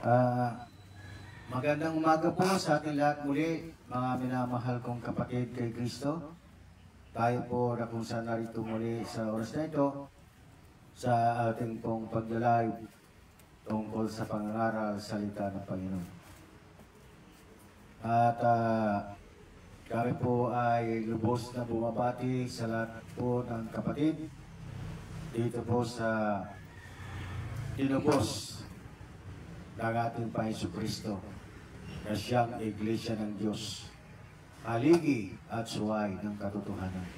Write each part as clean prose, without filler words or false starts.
Ah, Magandang umaga po sa ating lahat muli, mga minamahal kong kapatid kay Kristo. Tayo po na kung saan narito muli sa oras na ito sa ating pong pagdalive tungkol sa pangangaral salita ng Panginoon. At kami po ay lubos na bumabati sa lahat po ng kapatid dito po sa tinubos ng ating Panginoon Kristo na siyang Iglesia ng Diyos, haligi at suway ng katotohanan.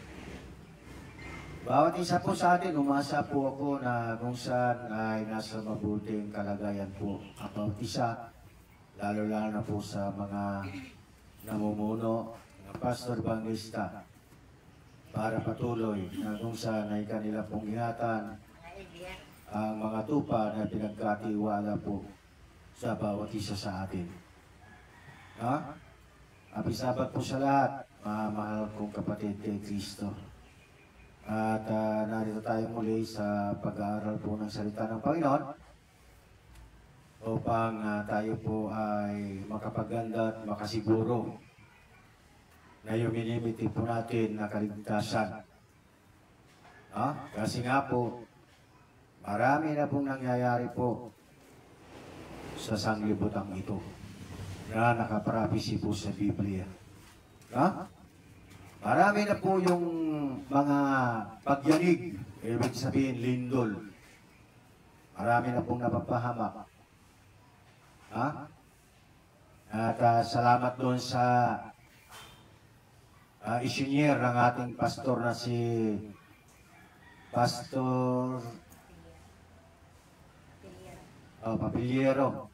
Bawat isa po sa atin, umasa po ako na kung saan ay nasa mabuting kalagayan po ang bawat isa, lalo-lalo na po sa mga namumuno ng pastor bangista para patuloy na kung saan ay kanila pong ingatan ang mga tupa na pinagkatiwala po sa bawat isa sa atin. Happy Sabat po sa lahat, mga mahal kong kapatid kay Kristo. At narito tayo muli sa pag-aaral po ng salita ng Panginoon upang tayo po ay makapaganda at makasiguro na yung minimiti po natin na kaligtasan. Kasi nga po, marami na pong nangyayari po sa sanglibutang ito na nakaprapisi po sa Biblia. Marami na po yung mga pagyanig, ibig sabihin lindol. Marami na pong napapahamak. At salamat doon sa isinyer ng ating pastor na si Pastor Papiliero.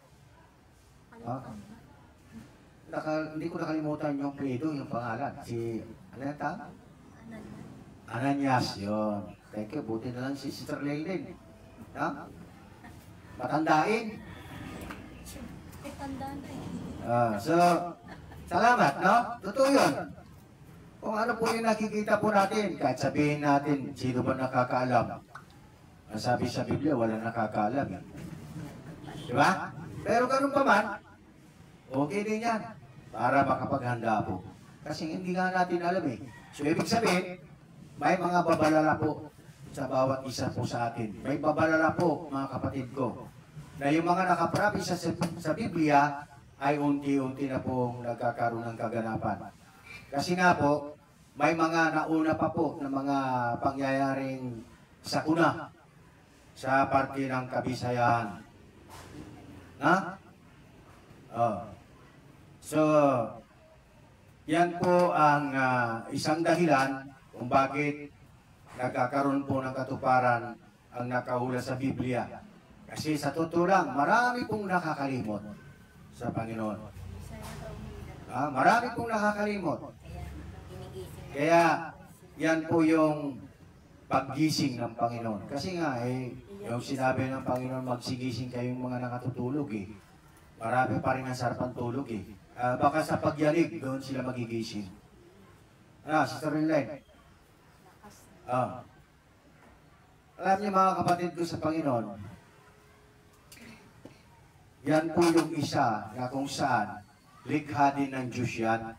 Hindi ko nakalimutan yung credo, yung pangalan. Si, ano yan ta? Ananias, yun. Thank you, buti na lang si Sister Leilin. Matandain. So, salamat, no? Totoo yun. Kung ano po yung nakikita po natin, kahit sabihin natin, sino ba nakakaalam? Ang sabi sa Biblia, wala nakakaalam. Diba? Pero ganun pa man, okay din yan. Para makapaghanda po. Kasi hindi nga natin alam eh. So, ibig sabihin, may mga babalala po sa bawat isa po sa atin. May babalala po, mga kapatid ko, na yung mga nakaprapis sa Biblia ay unti-unti na pong nagkakaroon ng kaganapan. Kasi nga po, may mga nauna pa po na mga pangyayaring sakuna sa parte ng Kabisayan. So, yan po ang isang dahilan kung bakit nagkakaroon po ng katuparan ang nakahula sa Biblia. Kasi sa totoo lang, marami pong nakakalimot sa Panginoon. Marami pong nakakalimot. Kaya, yan po yung paggising ng Panginoon. Kasi nga, yung sinabi ng Panginoon, magsigising kayong mga nakatutulog Marami pa rin ang sarapan tulog baka sa pagyanig, doon sila magigising. Sister Rinline. Alam niyo mga kapatid ko sa Panginoon, yan po yung isa na kung saan likha din ng Diyos yan.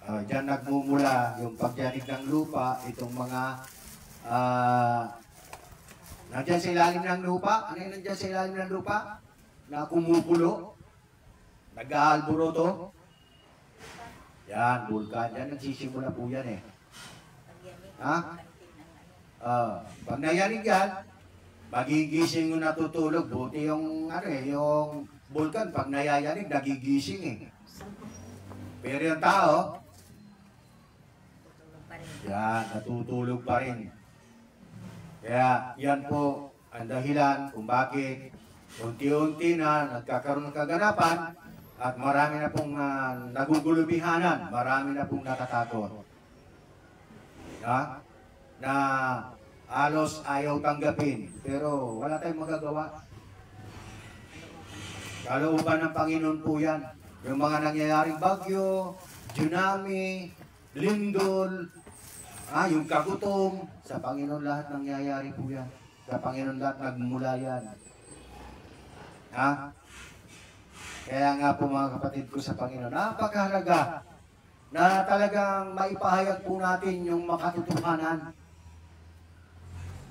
Diyan nagmumula yung pagyanig ng lupa, itong mga nandiyan sa ilalim ng lupa. Ano yung nandiyan sa ilalim ng lupa? Na kumukulo. Nag-aalboroto. Yan, vulkan. Yan, nagsisimula po yan pag nayanig yan, magigising yung natutulog. Buti yung, yung vulkan, pag nayayanig, nagigising Pero yung tao, yan, natutulog pa rin. Kaya yan po ang dahilan kung bakit unti-unti na nagkakaroon ng kaganapan at marami na pong nagugulubihanan, marami na pong natatakot. Na halos ayaw tanggapin, pero wala tayong magagawa. Kalooban ng Panginoon po yan. Yung mga nangyayaring bagyo, tsunami, lindol, yung kagutom, sa Panginoon lahat nangyayari po yan. Sa Panginoon lahat nagmula yan. Ha? Kaya nga po mga kapatid ko sa Panginoon, napakahalaga na talagang maipahayag po natin yung makatotohanan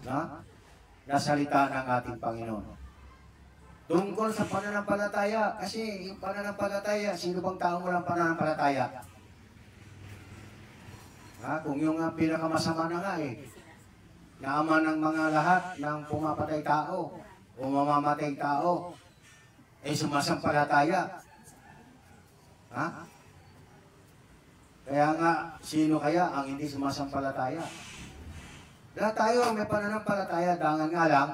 na salita ng ating Panginoon. Tungkol sa pananampalataya, kasi yung pananampalataya, sino bang tao walang pananampalataya? Kung yung pinakamasama na nga na ama ng mga lahat ng pumapatay tao o mamamatay tao, sumasampalataya. Kaya nga, sino kaya ang hindi sumasampalataya? Lahat tayo may pananampalataya, dangan nga lang,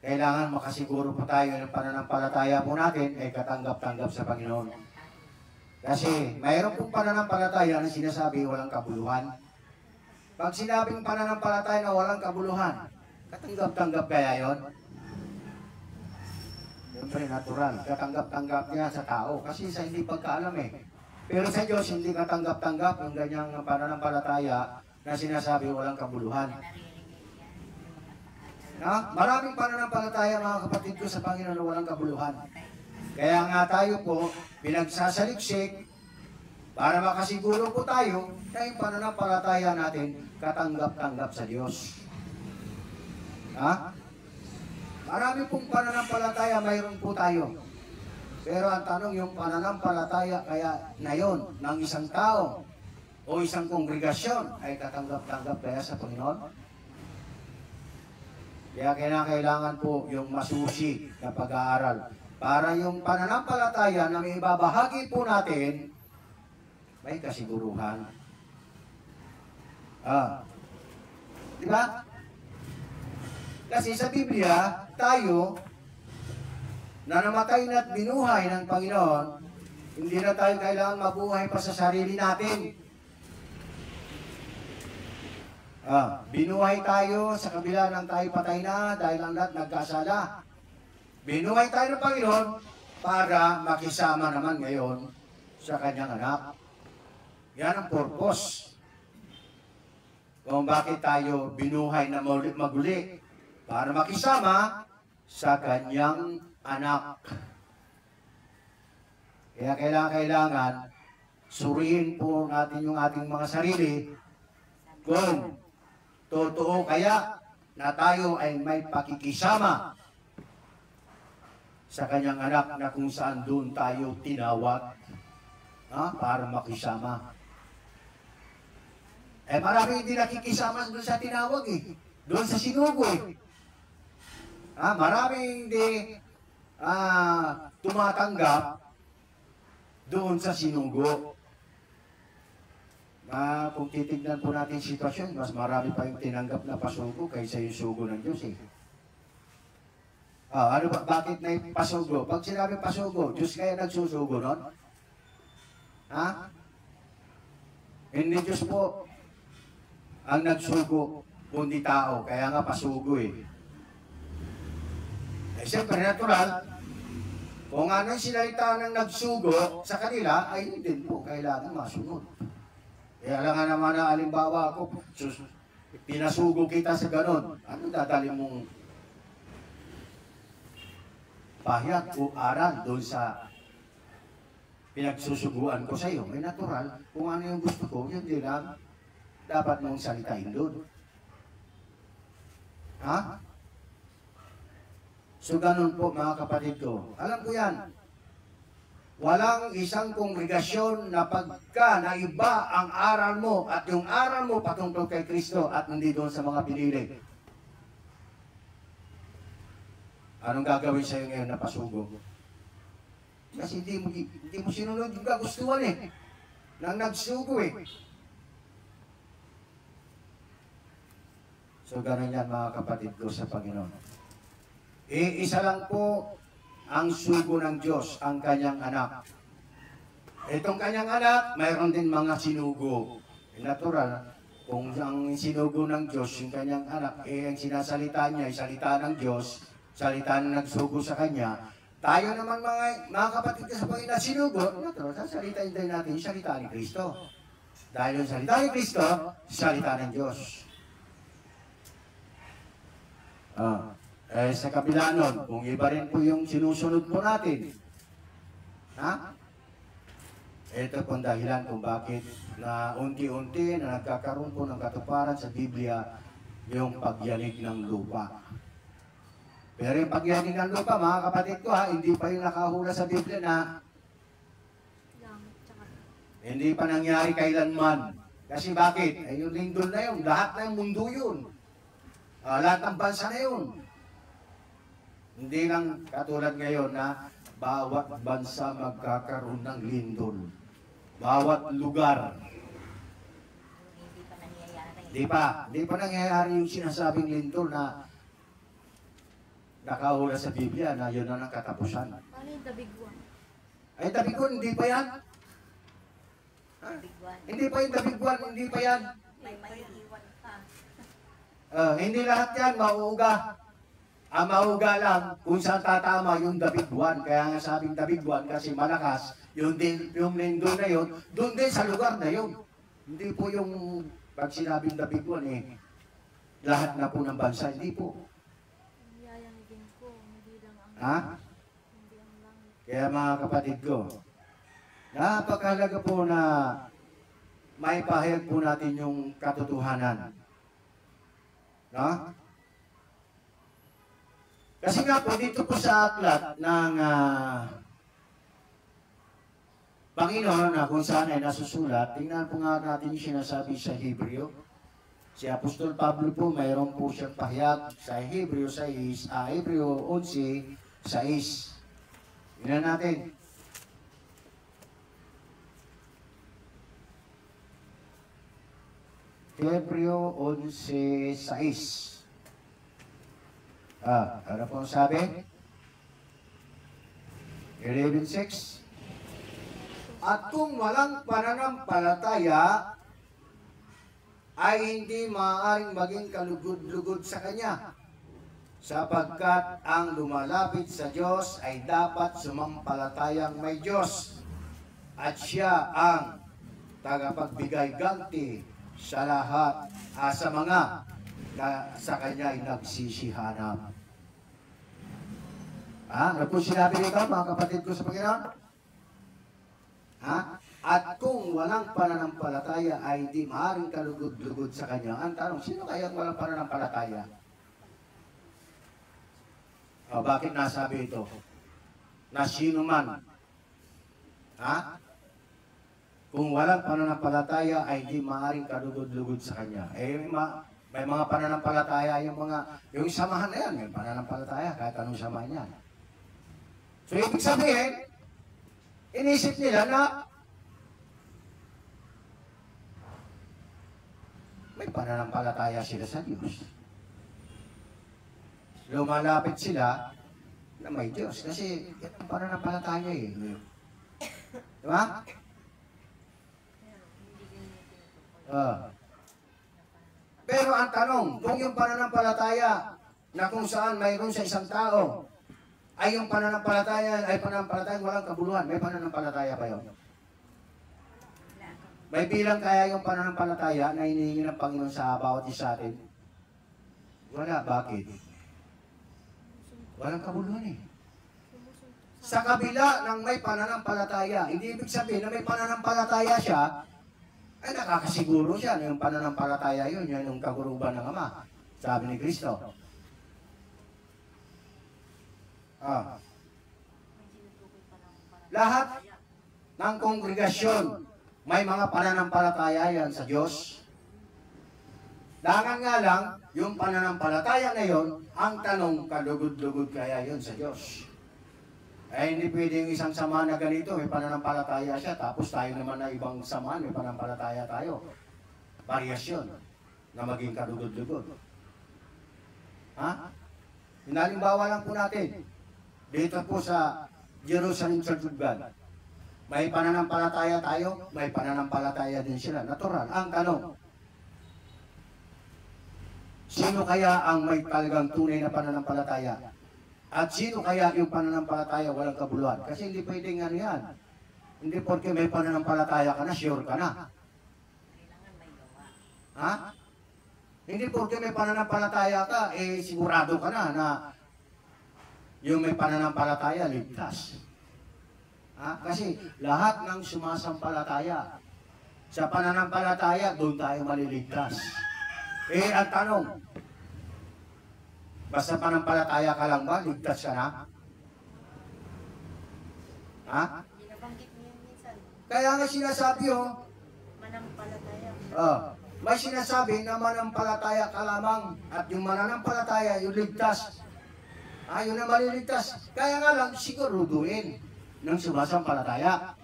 kailangan makasiguro po tayo ng pananampalataya po natin ay katanggap-tanggap sa Panginoon. Kasi mayroon pong pananampalataya na sinasabi walang kabuluhan. Pag sinabing pananampalataya na walang kabuluhan, katanggap-tanggap kaya yon? Siyempre natural, katanggap-tanggap niya sa tao kasi sa hindi pagkaalam Pero sa Diyos, hindi katanggap-tanggap yung ganyang pananampalataya na sinasabi walang kabuluhan. Maraming pananampalataya mga kapatid ko sa Panginoon na walang kabuluhan. Kaya nga tayo po, pinagsasaliksik para makasiguro po tayo na yung pananampalataya natin katanggap-tanggap sa Diyos. Marami pong pananampalataya mayroon po tayo. Pero ang tanong, yung pananampalataya kaya na yon ng isang tao o isang kongregasyon ay katanggap-tanggap kaya sa Panginoon? Kaya kailangan po yung masusi na pag-aaral para yung pananampalataya na may ibabahagi po natin may kasiguruhan. Di ba? Kasi sa Biblia, tayo na namatay na at binuhay ng Panginoon, hindi na tayo kailangan mabuhay pa sa sarili natin. Binuhay tayo sa kabila ng tayo patay na dahil ang lahat nagkasala. Binuhay tayo ng Panginoon para makisama naman ngayon sa kanyang anak. Yan ang purpose. Kung bakit tayo binuhay na maguli para makisama sa kanyang anak. Kaya kailangan suriin po natin yung ating mga sarili kung totoo kaya na tayo ay may pakikisama sa kanyang anak na kung saan doon tayo tinawag para makisama. Marami hindi nakikisama doon sa tinawag doon sa sinugo marami hindi tumatanggap doon sa sinugo. Kung titignan po natin sitwasyon, mas marami pa yung tinanggap na pasugo kaysa yung sugo ng Diyos bakit na yung pasugo? Pag sinabi pasugo, Diyos kaya nagsusugo nun? Hindi Diyos po ang nagsugo, kundi tao. Kaya nga pasugo siyempre natural, kung ano yung sinalita ng nagsugo sa kanila, ay hindi po kailangan masunod. Kaya lang nga naman na alimbawa ako, pinasugo kita sa ganon, ano dadali mong pahiyat o aral doon sa pinagsusuguan ko sa iyo? May natural, kung ano yung gusto ko, yun din lang dapat mong salitain doon. So ganun po mga kapatid ko. Alam ko yan. Walang isang kongregasyon na pagka naiba ang aral mo at yung aral mo patungkol kay Kristo at hindi doon sa mga pinili. Anong gagawin sa'yo ngayon na pasugo? Kasi hindi mo sinunod yung kagustuhan nang nagsugo So ganun yan mga kapatid ko sa Panginoon. Isa lang po ang sugo ng Diyos, ang kanyang anak. Itong kanyang anak, mayroon din mga sinugo. Natural, kung ang sinugo ng Diyos, yung kanyang anak, ang sinasalita niya, ay salita ng Diyos, salita na nagsugo sa kanya. Tayo naman mga kapatid ka sa Panginoon, sinugo, natural, sasalitain din natin yung salita ni Kristo. Dahil yung salita ni Kristo, salita ng Diyos. Eh, sa kabila nun, kung iba rin po yung sinusunod po natin, ha? Ito po ang dahilan kung bakit na unti-unti na nagkakaroon po ng katuparan sa Biblia yung pagyanig ng lupa. Pero yung pagyanig ng lupa, mga kapatid ko ha, hindi pa yung nakahula sa Biblia na hindi pa nangyari kailanman. Kasi bakit? Eh, yung lindol na yun, lahat ng mundo yun. Lahat ng bansa na yun. Hindi lang katulad ngayon na bawat bansa magkakaroon ng lindol. Bawat lugar. Hindi pa nangyayari yung sinasabing lindol na nakahula sa Biblia na yun na ang katapusan. Paano yung tabiguan? Ay, tabiguan, hindi pa yan. Hindi pa yung tabiguan, hindi pa yan. May maiiwan pa. Hindi lahat yan, mauuga. Ang mauuga lang kung saan tatama yung dabiguan. Kaya nga sabing dabiguan kasi malakas, yung lindol na yun, doon din sa lugar na yun. Hindi po yung pag sinabing dabiguan lahat na po ng bansa, hindi po. Yayanigin ko, hindi lang ang Ha? hindi ang langit. Kaya mga kapatid ko, napakahalaga po na may pahayag po natin yung katotohanan. No? Kasi nga po, dito po sa aklat ng Panginoon na kung saan ay nasusulat, tingnan po nga natin yung sinasabi sa Hebreo. Si Apostol Pablo po, mayroon po siyang pahayag sa Hebreo 6, Hebreo 11, 6. Tingnan natin. Hebreo 11, 6. Ano po ang sabi? 11:6. At kung walang pananampalataya, ay hindi maaaring maging kalugod-lugod sa Kanya, sapagkat ang lumalapit sa Diyos ay dapat sumampalatayang may Diyos, at Siya ang tagapagbigay ganti sa lahat, sa mga na sa Kanya ay nagsisihanap. Ano po sinabi nito, mga kapatid ko sa Panginoon? At kung walang pananampalataya ay hindi maaaring kalugod-lugod sa Kanya. Ang tanong, sino kaya walang pananampalataya? Bakit nasabi ito? Na sino man. Kung walang pananampalataya ay hindi maaaring kalugod-lugod sa Kanya. May mga pananampalataya yung samahan na yan, may pananampalataya kahit anong samahan yan. So, ibig sabihin, inisip nila na may pananampalataya sila sa Diyos. Lumalapit sila na may Diyos. Kasi yan ang pananampalataya eh. Diba? Pero ang tanong, kung yung pananampalataya na kung saan mayroon sa isang tao, ay yung pananampalataya ay pananampalataya walang kabuluhan, may pananampalataya ba yun? May bilang kaya yung pananampalataya na hinihingi ng Panginoon sa bawat isa atin? Wala. Bakit? Walang kabuluhan eh. Sa kabila ng may pananampalataya, hindi ibig sabihin na may pananampalataya siya, ay nakakasiguro siya na yung pananampalataya yun, yan yung kaguruban ng Ama. Sabi ni Kristo. Lahat ng kongregasyon, may mga pananampalataya yan sa Diyos. Dangan nga lang, yung pananampalataya na yun, ang tanong, kalugod-lugod kaya yun sa Diyos. Hindi pwedeng isang samahan na ganito, may pananampalataya siya, tapos tayo naman na ibang samahan, may pananampalataya tayo. Variasyon na maging kalugod-lugod. Hinalimbawa lang po natin, dito po sa Jerusalem Church of God, may pananampalataya tayo, may pananampalataya din sila. Natural. Ang tanong, sino kaya ang may talagang tunay na pananampalataya? At sino kaya yung pananampalataya walang kabuluhan? Kasi hindi pwedeng ano yan. Hindi porque may pananampalataya ka na, sure ka na. Hindi porque may pananampalataya ka, sigurado ka na yung may pananampalataya, ligtas. Kasi lahat ng sumasampalataya, sa pananampalataya, doon tayo maliligtas. Ang tanong, basta pananampalataya ka lang ba, ligtas ka na? Binabanggit mo yan minsan. Kaya nga sinasabi, Manampalataya. may sinasabi na manampalataya ka lamang at yung mananampalataya, yung ligtas. Yun ang maliligtas. Kaya nga lang, siguruduhin ng sumasampalataya.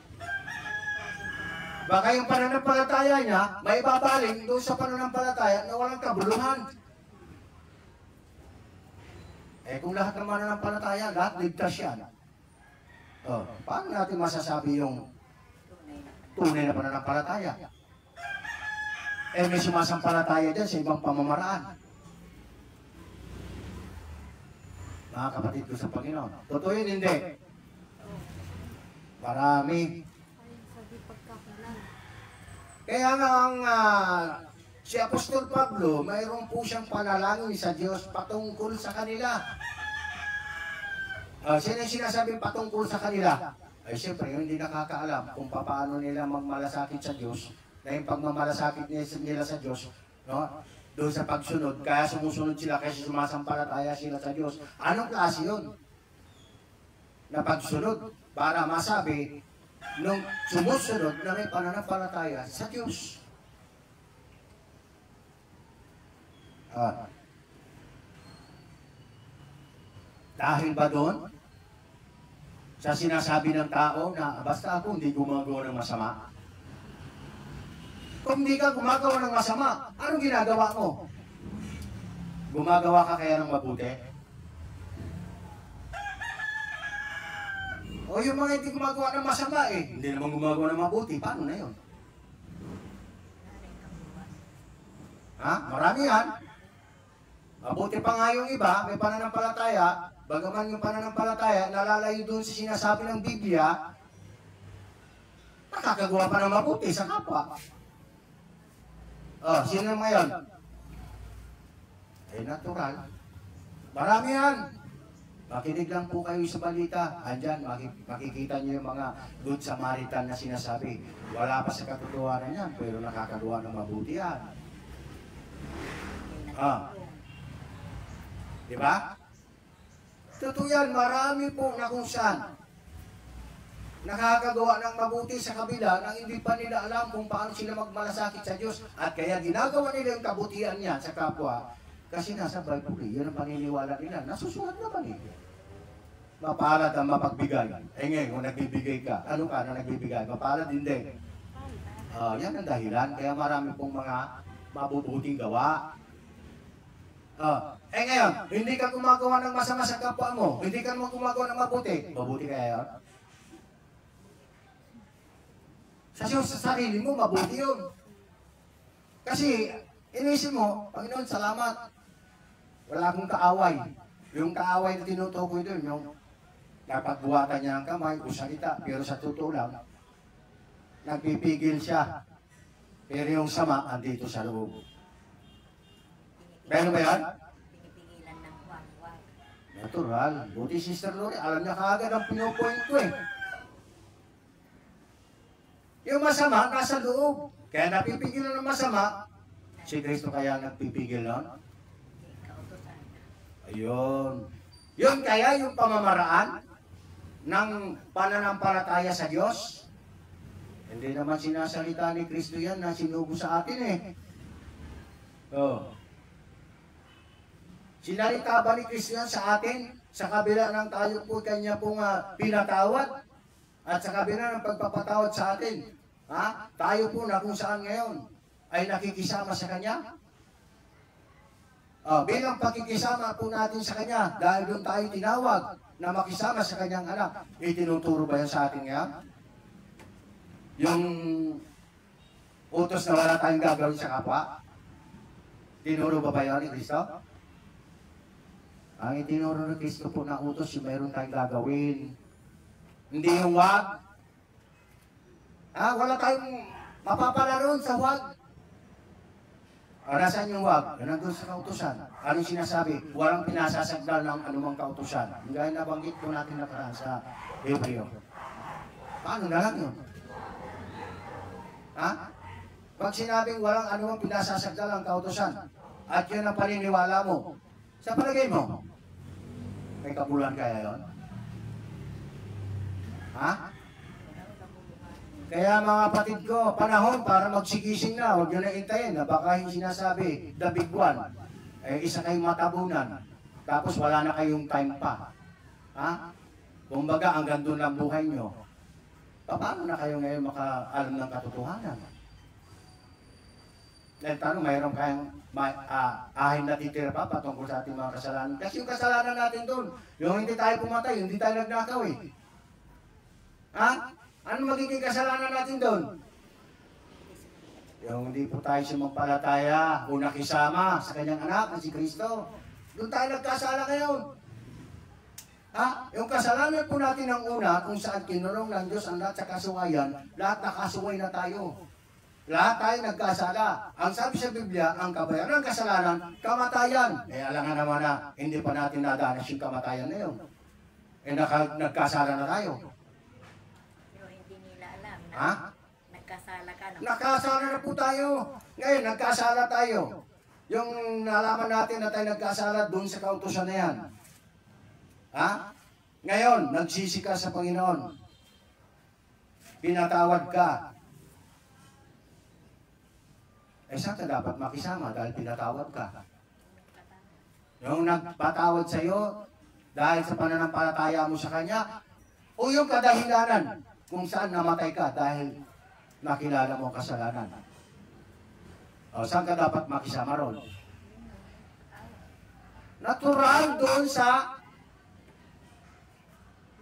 Baka yung pananampalataya niya, may babaling doon sa pananampalataya na walang kabuluhan. Kung lahat ng mananampalataya, lahat ligtas yan. Paano natin masasabi yung tunay na pananampalataya? May sumasampalataya dyan sa ibang pamamaraan. Mga kapatid ko sa Panginoon. Totoo yun, hindi. Marami. Ayon sa di pagkakilala. Kaya nga si Apostol Pablo, mayroon po siyang panalangin sa Diyos patungkol sa kanila. Sino yung sinasabing patungkol sa kanila? Siyempre, yung hindi nakakaalam kung paano nila magmalasakit sa Diyos, na yung pagmamalasakit nila sa Diyos, no? Doon sa pagsunod, kaya sumusunod sila kasi sumasampalataya sila sa Diyos. Anong klase yun? Na pagsunod, para masabi, nung sumusunod na may pananampalataya sa Diyos. Dahil ba doon? Sa sinasabi ng tao na basta ako hindi gumagawa ng masama. Kung hindi ka gumagawa ng masama, anong ginagawa mo? Gumagawa ka kaya ng mabuti? O yung mga hindi gumagawa ng masama hindi naman gumagawa ng mabuti, paano na yun? Marami yan. Mabuti pa nga yung iba, may pananampalataya, bagaman yung pananampalataya, nalalayo doon sa sinasabi ng Biblia, nakakagawa pa ng mabuti sa kapwa. Sino naman yun? Natural. Marami yan. Makinig lang po kayo sa balita. Andyan, makikita nyo yung mga Good Samaritan na sinasabi. Wala pa sa katotohanan yan, pero nakakagawa ng mabuti yan. Diba? Totoo yan, marami po na kung saan nakakagawa ng mabuti sa kabila nang hindi pa nila alam kung paano sila magmalasakit sa Diyos. At kaya ginagawa nila yung kabutihan niya sa kapwa. Kasi nasa Bible, yun ang paniniwala nila. Nasusulat naman Mapalad ang mapagbigay. Ngayon, kung nagbibigay ka, ano ka na nagbibigay? Mapalad hindi. Yan ang dahilan. Kaya marami pong mga mabubuting gawa. Ngayon, hindi ka gumagawa ng masama sa kapwa mo. Hindi ka naman gumagawa ng mabuti. Mabuti kaya yun? Sa sarili mo, mabuti yun. Kasi, inisip mo, Panginoon, salamat. Wala akong kaaway. Yung kaaway na tinutukoy doon, yung napagbuhatan niya ng kamay o salita, pero sa totoo lang, nagpipigil siya. Pero yung sama, andito sa loob. Meron ba yan? Pinipigilan ng wag-wag. Natural. Buti Sister Lori, alam niya kaagad ang pinupoint ko Yung masama, nasa loob. Kaya napipigilan ng masama, si Kristo kaya nagpipigil nun? Ayun. Yun kaya yung pamamaraan ng pananampalataya sa Diyos? Hindi naman sinasalita ni Kristo yan na sinugo sa atin Sinalita ba ni Kristo yan sa atin? Sa kabila ng tayo po kanya pong pinatawad at sa kabila ng pagpapatawad sa atin. Tayo po na kung saan ngayon ay nakikisama sa Kanya. Bilang pakikisama po natin sa Kanya, dahil doon tayo tinawag na makisama sa Kanyang anak, itinuturo ba yan sa atin ngayon? Yung utos na wala tayong gagawin sa kapwa? Tinuro ba yan ni Kristo? Ang itinuro ni Kristo po na utos, yung mayroon tayong gagawin. Hindi yung wag. Wala tayong mapapala ron sa wag. Nasaan yung wag? Nandun sa kautusan. Anong sinasabi? Walang pinasasagdal ng anumang kautusan. Gaya nabanggit po natin nakaraan sa Hebreo. Paano na lang yun? Ha? Pag sinabing walang anumang pinasasagdal ng kautusan, at yun ang paniniwala mo, sa palagay mo, may kabulan kaya yun? Ha? Kaya mga kapatid ko, panahon para magsigising na, huwag nyo na intayin na baka yung sinasabi, the big one, isa kayong matabunan, tapos wala na kayong time pa. Ha? Kumbaga, hanggang doon lang buhay nyo. Paano na kayo ngayon makaalam ng katotohanan? Dahil tanong, mayroon kayong ahin na titira pa patungkol sa ating mga kasalanan. Kasi yung kasalanan natin doon, yung hindi tayo pumatay, hindi tayo nagnakaw eh. Ha? Ano magiging kasalanan natin doon? Yung hindi po tayo sumampalataya o nakisama sa kanyang anak na si Kristo. Doon tayo nagkasala ngayon. Ha? Yung kasalanan po natin ang una, kung saan kinulong ng Diyos ang lahat sa kasuwayan, lahat nakasuway na tayo. Lahat tayo nagkasala. Ang sabi sa Biblia, ang kabayaran ng kasalanan, kamatayan. Alam nga naman na, hindi pa natin nadanas yung kamatayan na yun. Nagkasala na tayo. Ha? Nagkasala ka na. Nagkasala na po tayo. Ngayon, nagkasala tayo. Yung nalaman natin na tayo nagkasala doon sa kautusan na yan. Ha? Ngayon, nagsisi ka sa Panginoon. Pinatawad ka. Saan ka dapat makisama dahil pinatawad ka? Yung nagpatawad sa iyo dahil sa pananampalataya mo sa Kanya, o yung kadahilanan kung saan namatay ka dahil nakilala mo ang kasalanan. O, saan ka dapat makisama ron? Natural doon sa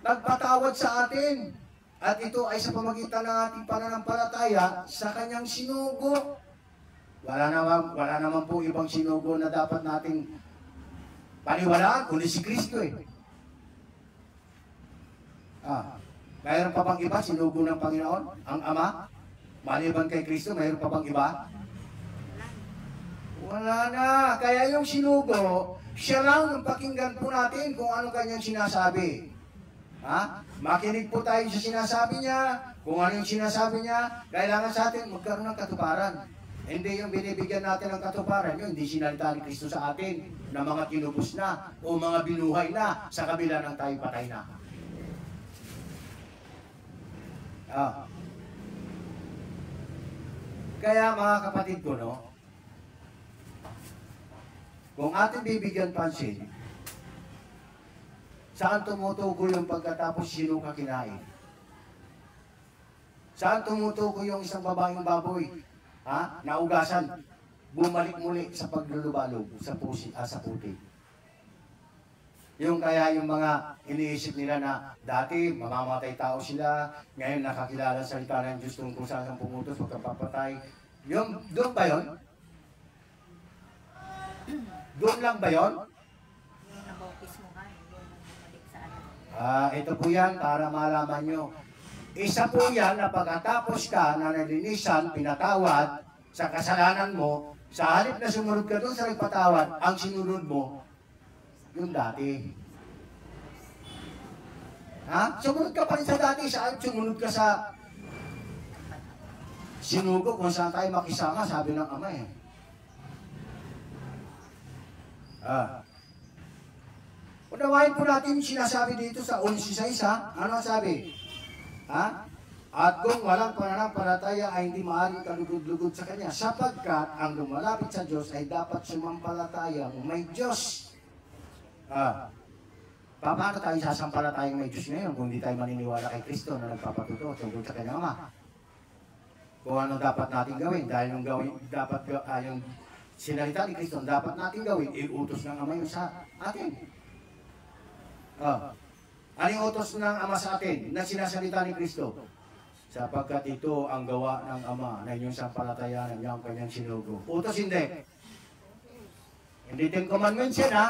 nagpatawad sa atin. At ito ay sa pamagitan ng ating pananampalataya sa Kanyang sinugo. Wala naman po ibang sinugo na dapat nating paniwalaan, kundi si Kristo eh. Mayroon pa bang iba sinugo ng Panginoon? Ang Ama? Maliban kay Kristo, mayroon pa bang iba? Wala na. Kaya yung sinugo, siya lang ang pakinggan po natin kung ano kanyang sinasabi. Ha? Makinig po tayo sa sinasabi niya, kung ano yung sinasabi niya, kailangan sa atin magkaroon ng katuparan. Hindi yung binibigyan natin ng katuparan, yun, hindi sinalita ni Kristo sa atin na mga kinubos na o mga binuhay na sa kabila ng tayo patay na. Kaya mga kapatid ko, no, kung ating bibigyan pansin, saan tumutukoy yung pagkatapos sino ka kinain? Saan tumutukoy yung isang babaeng baboy? Naugasan, bumalik muli sa paglulubalog sa puti. Yung kaya yung mga iniisip nila na dati mamamatay tao sila, ngayon nakakilala sa salita ng Diyos tungkol sa isang pumutos, pagkapapatay. Yung, doon ba yun? Doon lang ba yun? Yung nabautis mo nga, yung bumalik sa ano. Ito po yan para malaman nyo. Isa po yan na pagkatapos ka na nalinisan, pinatawad sa kasalanan mo, sa halip na sumunod ka doon sa nagpatawad, ang sinunod mo, yung dati. Sumunod ka pa rin sa dati, saan sumunod ka sa sinugo kung saan tayo makisama, sabi ng Ama eh. Unawain po natin yung sinasabi dito sa 11:6, ano sabi? At kung walang pananampalataya ay hindi maaaring kalugod-lugod sa Kanya, sapagkat ang lumalapit sa Diyos ay dapat sumampalataya kung may Diyos. Paano tayo sasampalatayang may Diyos ngayon kung hindi tayo maniniwala kay Kristo na nagpapatuto tungkol sa Kanyang Ama? Kung ano dapat natin gawin, dahil yung gawin, dapat yung sinalita ni Kristo, dapat natin gawin, iutos ng Ama yun sa atin. Ano yung utos ng Ama sa atin na sinasalita ni Kristo? Sapagkat ito ang gawa ng Ama na inyong sampalatayanan niya ang kanyang sinugo. Utos hindi. Hindi 10 commandments yan, ha?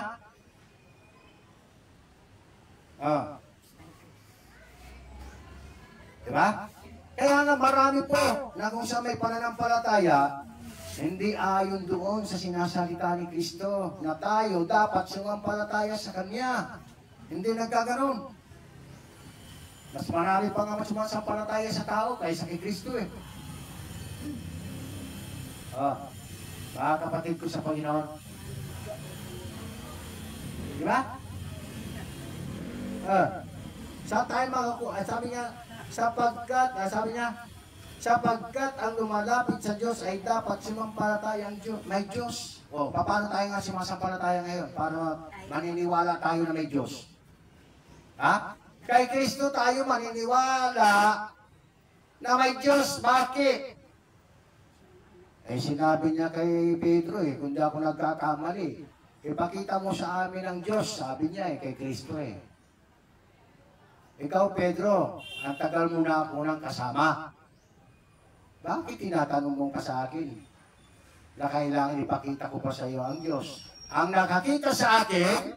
Diba? Kaya nga marami po na kung sa may pananampalataya, Hindi ayon doon sa sinasalita ni Kristo na tayo dapat sumampalataya sa Kanya. Hindi nagkaganon. Mas marami pa nga sumasampalataya sa tao kaysa kay Kristo eh. Mga kapatid ko sa Panginoon. Di ba? Saan tayo makakuha? Sabi niya, sapagkat ang lumalapit sa Diyos ay dapat sumampalatayang may Diyos. Paano tayo nga sumasampalataya ngayon? Para maniniwala tayo na may Diyos. Kay Kristo tayo maniniwala na may Diyos. Bakit? Sinabi niya kay Pedro kung di ako nagkakamali, ipakita mo sa amin ang Diyos, sabi niya kay Kristo Ikaw, Pedro, ang tagal mo na ako nang kasama. Bakit tinatanong mo ka sa akin na kailangan ipakita ko pa sa iyo ang Diyos? Ang nakakita sa akin,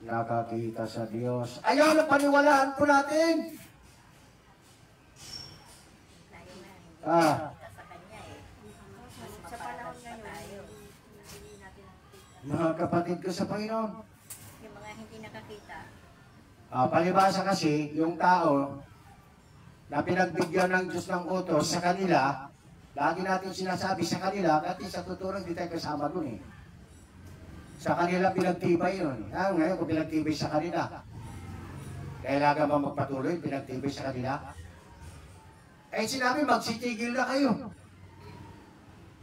nakakita sa Diyos. Ayaw na paniwalaan po natin. Mga kapatid ko sa Panginoon. Yung mga hindi nakakita. Palibasa kasi, yung tao na pinagbigyan ng Diyos ng utos sa kanila, lagi natin sinasabi sa kanila, kasi sa totoo hindi tayo kasama dun Sa kanila pinagtibay yun. Ngayon kung pinagtibay sa kanila, kailangan ba magpatuloy, pinagtibay sa kanila? Sinabi, magsitigil na kayo.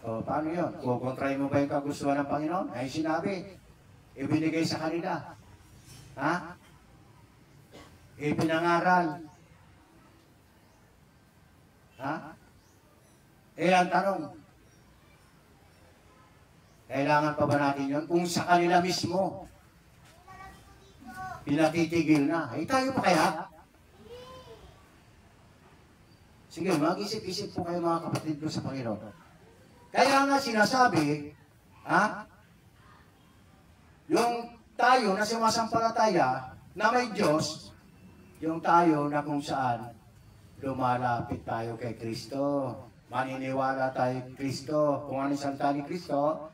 Paano yun? Kukontrahin mo ba yung kagustuhan ng Panginoon? Sinabi, ibinigay sa kanila. Ipinangaral. Ang tanong, kailangan pa ba natin yun? Kung sa kanila mismo, pinatitigil na. Tayo pa kaya? Sige, mag-isip-isip po kayo mga kapatid ko sa Panginoon. Kaya nga sinasabi, yung tayo na sumasampalataya na may Diyos, yung tayo na kung saan lumalapit tayo kay Kristo. Maniniwala tayo kay Kristo. Kung ano yung salita ni Kristo,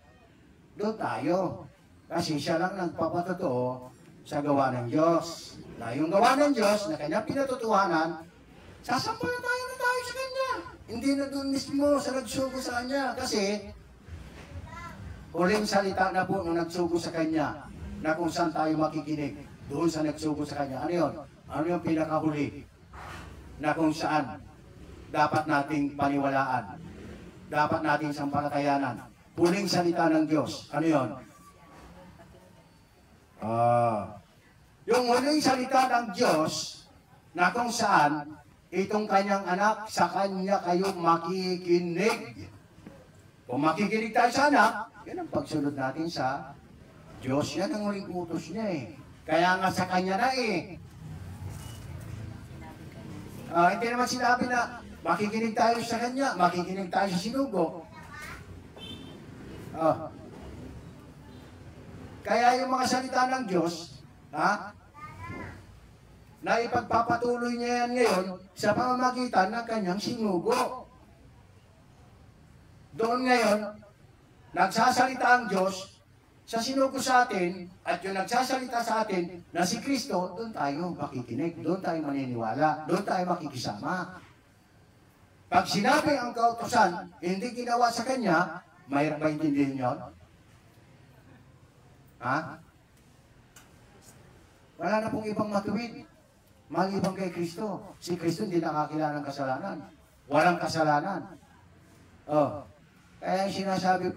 doon tayo. Kasi siya lang nagpapatotoo sa gawa ng Diyos. Na yung gawa ng Diyos na kanyang pinatutuhanan, sasampalataya na tayo sa Kanya. Hindi na doon mismo sa nagsugo sa Kanya. Kasi, huling salita na po nung nagsugo sa Kanya na kung saan tayo makikinig. Doon sa nagsugo sa Kanya. Ano yun? Ano yung pinakahuli? Na kung saan dapat nating paniwalaan. Dapat nating sampalatayanan. Huling salita ng Diyos. Ano yun? Yung huling salita ng Diyos na kung saan itong kanyang anak, sa kanya kayo makikinig. Kung makikinig tayo sa anak, yan ang pagsunod natin sa Diyos. Yan ang huling utos niya Kaya nga sa kanya na hindi naman sinabi na makikinig tayo sa kanya, makikinig tayo sa sinugo. Kaya yung mga salita ng Diyos, na ipagpapatuloy niya yan ngayon sa pamamagitan ng kanyang sinugo. Doon ngayon, nagsasalita ang Diyos sa sinugo sa atin, at yung nagsasalita sa atin na si Kristo, doon tayo makikinig, doon tayo maniniwala, doon tayo makikisama. Pag sinabi ang kautusan, hindi ginawa sa Kanya, mayroon ba intindihin yun? Wala na pong ibang matuwid. Maliban kay Kristo. Si Kristo hindi nakakilala ng kasalanan. Walang kasalanan. Kaya sinasabi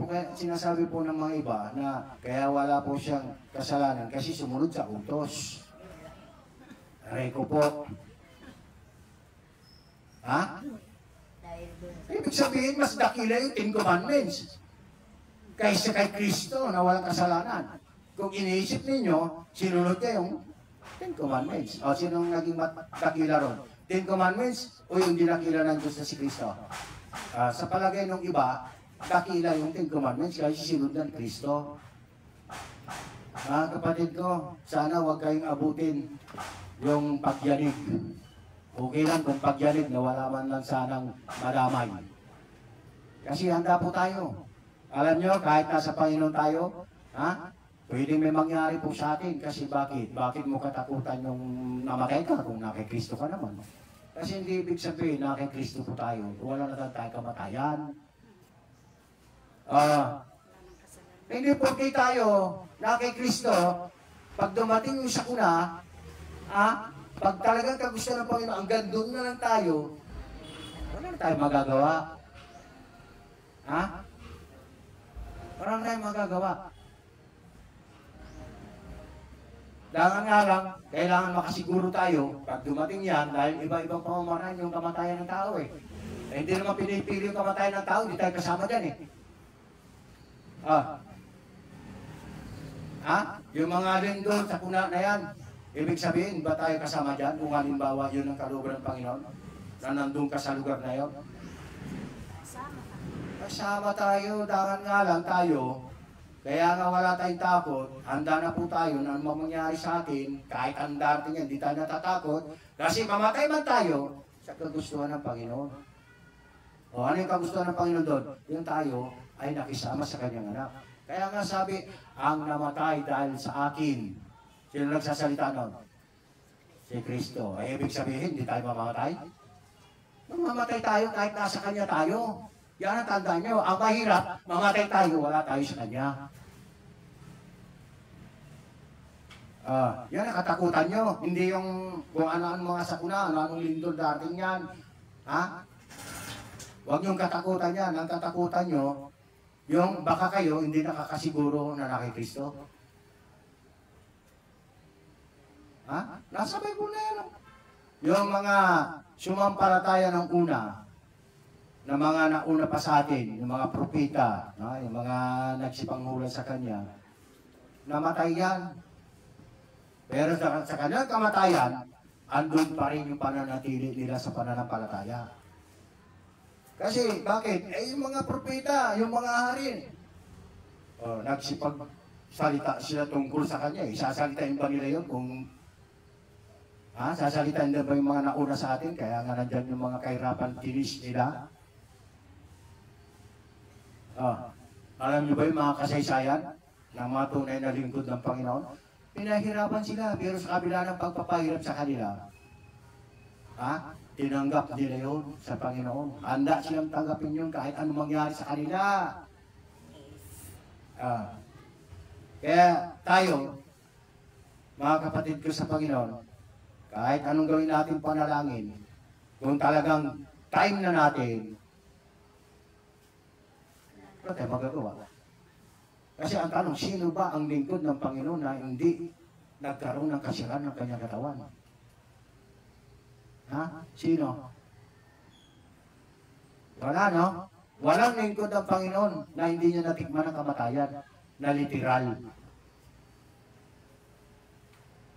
po ng mga iba na kaya wala po siyang kasalanan kasi sumunod sa utos. Aray ko po. Ibig sabihin, mas dakila yung 10 Commandments kaysa kay Kristo na walang kasalanan. Kung iniisip ninyo, sinunod niya yung 10 Commandments. Sinong naging dakila ron? 10 Commandments o yung dinakila ng Diyos na si Kristo? Sa palagay ng iba, dakila yung 10 Commandments kasi sinunod ng Kristo. Mga kapatid ko, sana huwag kayong abutin yung pagyanig. Okay lang kung pagyanig na wala man lang sanang madamay. Kasi handa po tayo. Alam nyo, kahit nasa Panginoon tayo, ha? Pwede may mangyari po sa atin. Kasi bakit? Bakit mo katakutan yung namatay ka kung nakay Kristo ka naman? Kasi hindi ibig sabihin, nakay Kristo po tayo. Wala na tayo kamatayan. Hindi porke tayo nakay Kristo, pag dumating yung sakuna, pag talagang kagusto ng Panginoon, hanggang doon na lang tayo, wala na tayong magagawa. Wala na tayong magagawa. Dahil nga lang, kailangan makasiguro tayo, pag dumating yan, dahil iba-ibang pamamaraan yung kamatayan ng tao eh. Hindi naman pinipili yung kamatayan ng tao, hindi tayo kasama dyan eh. Yung mga lindol sa kuna na yan, ibig sabihin, ba tayo kasama dyan? Kung halimbawa yun ang kalooban ng Panginoon, na nandun ka sa lugar na yun? Kasama tayo, dahil nga lang tayo, kaya nga wala tayong takot, handa na po tayo na mangyari sa atin, kahit ang darating yan, hindi tayo natatakot, kasi mamatay man tayo sa kagustuhan ng Panginoon. Ano yung kagustuhan ng Panginoon doon? Yung tayo ay nakisama sa kanyang anak. Kaya nga sabi, ang namatay dahil sa akin. Sino nagsasalita nun? Si Kristo. Ay ibig sabihin, hindi tayo mamamatay? Mamamatay tayo kahit nasa kanya tayo. Yan ang tandaan nyo. Ang mahirap, mamatay tayo, wala tayo sa kanya. Yan ang katakutan nyo. Hindi yung kung ano-ano mga sakuna, ano-anong lindol dating yan. Huwag yung katakutan yan. Ang katakutan nyo, yung baka kayo hindi nakakasiguro na nakay Kristo. Nasa Bible na yan. Yung mga sumampalataya ng una, na mga nauna pa sa atin, yung mga propeta, yung mga nagsipanghulan sa Kanya, namatay yan. Pero sa kanyang kamatayan, andun pa rin yung pananatili nila sa pananampalataya. Kasi, bakit? Yung mga propeta, yung mga hari, nagsipagsalita sila tungkol sa Kanya. Sasalitain ba nila yun kung sasalitain nila ba yung mga nauna sa atin? Kaya nga nandyan yung mga kahirapan tinis nila. Alam niyo ba yung mga kasaysayan ng mga tunay na lingkod ng Panginoon? Pinahirapan sila, pero sa kabila ng pagpapahirap sa kanila, tinanggap nila yun sa Panginoon. Handa silang tanggapin yun kahit anong mangyari sa kanila. Kaya tayo, mga kapatid ko sa Panginoon, kahit anong gawin natin panalangin, kung talagang time na natin, wala tayo magagawa. Kasi ang tanong, sino ba ang lingkod ng Panginoon na hindi nagkaroon ng kasiyahan ng kanyang katawan? Sino? Wala, no? Walang lingkod ng Panginoon na hindi niya natikman ang kamatayan na literal.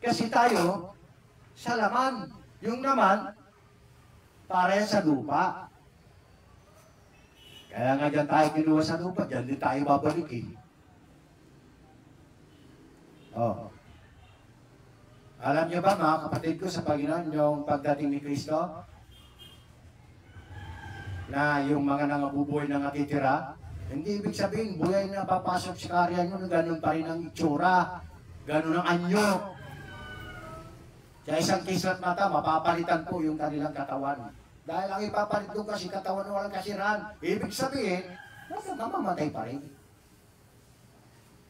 Kasi tayo, sa laman, yung naman, para sa lupa. Kaya nga dyan tayo kinuha sa lupa, dyan din tayo babalikin. Alam niyo ba mga kapatid ko sa Panginoon, yung pagdating ni Kristo, na yung mga nangabubuhay na natitira, hindi ibig sabihin, buhay na papasok sa karya nyo, ganun pa rin ang itsura, ganun ang anyo. Sa isang kislat mata, mapapalitan po yung kanilang katawan. Dahil ang ipapalit doon kasi katawan na walang kasirahan. Ibig sabihin, mamamatay pa rin.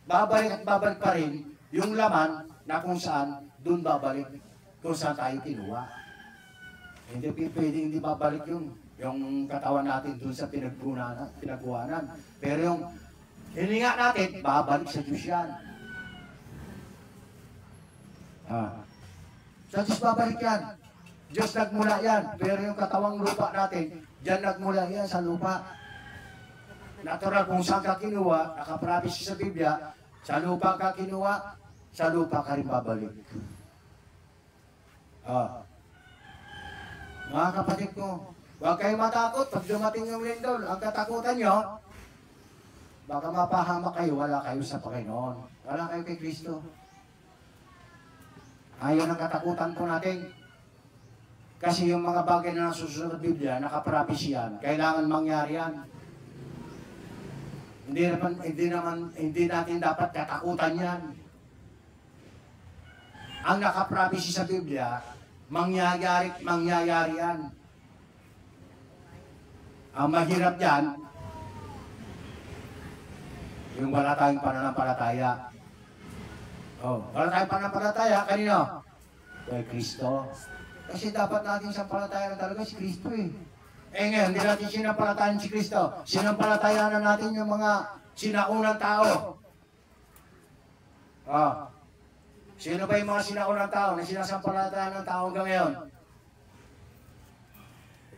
Babalik at babalik pa rin yung laman na kung saan doon babalik kung saan tayo kinuha. Hindi pwede hindi babalik yung katawan natin doon sa pinagkuhanan. Pero yung hininga natin, babalik sa Diyos yan. Sa Diyos babalik yan. Diyos nagmula yan, pero yung katawang lupa natin, dyan nagmula yan sa lupa. Natural, kung saan ka kinuha, nakapromise sa Biblia, sa lupa ka kinuha, sa lupa ka rin babalik. Mga kapatid ko, huwag kayo matakot pag dumating yung lindol. Ang katakutan nyo, baka mapahamak kayo, wala kayo sa Panginoon. Wala kayo kay Kristo. Ayaw ng katakutan po natin. Kasi yung mga bagay na nasusunod sa Biblia, nakapromise yan. Kailangan mangyari yan. Hindi natin dapat katakutan yan. Ang nakaprabisi sa Biblia, mangyayari yan. Ang mahirap yan, yung wala tayong pananampalataya. Wala tayong pananampalataya, kanino? Kay Kristo. Kasi dapat natin sampalatayan talaga si Kristo eh. Ngayon, hindi natin sinampalatayan si Kristo. Sinampalatayan na natin yung mga sinaunang tao. Sino ba yung mga sinaunang tao na sinasampalatayan ng tao hanggang ngayon?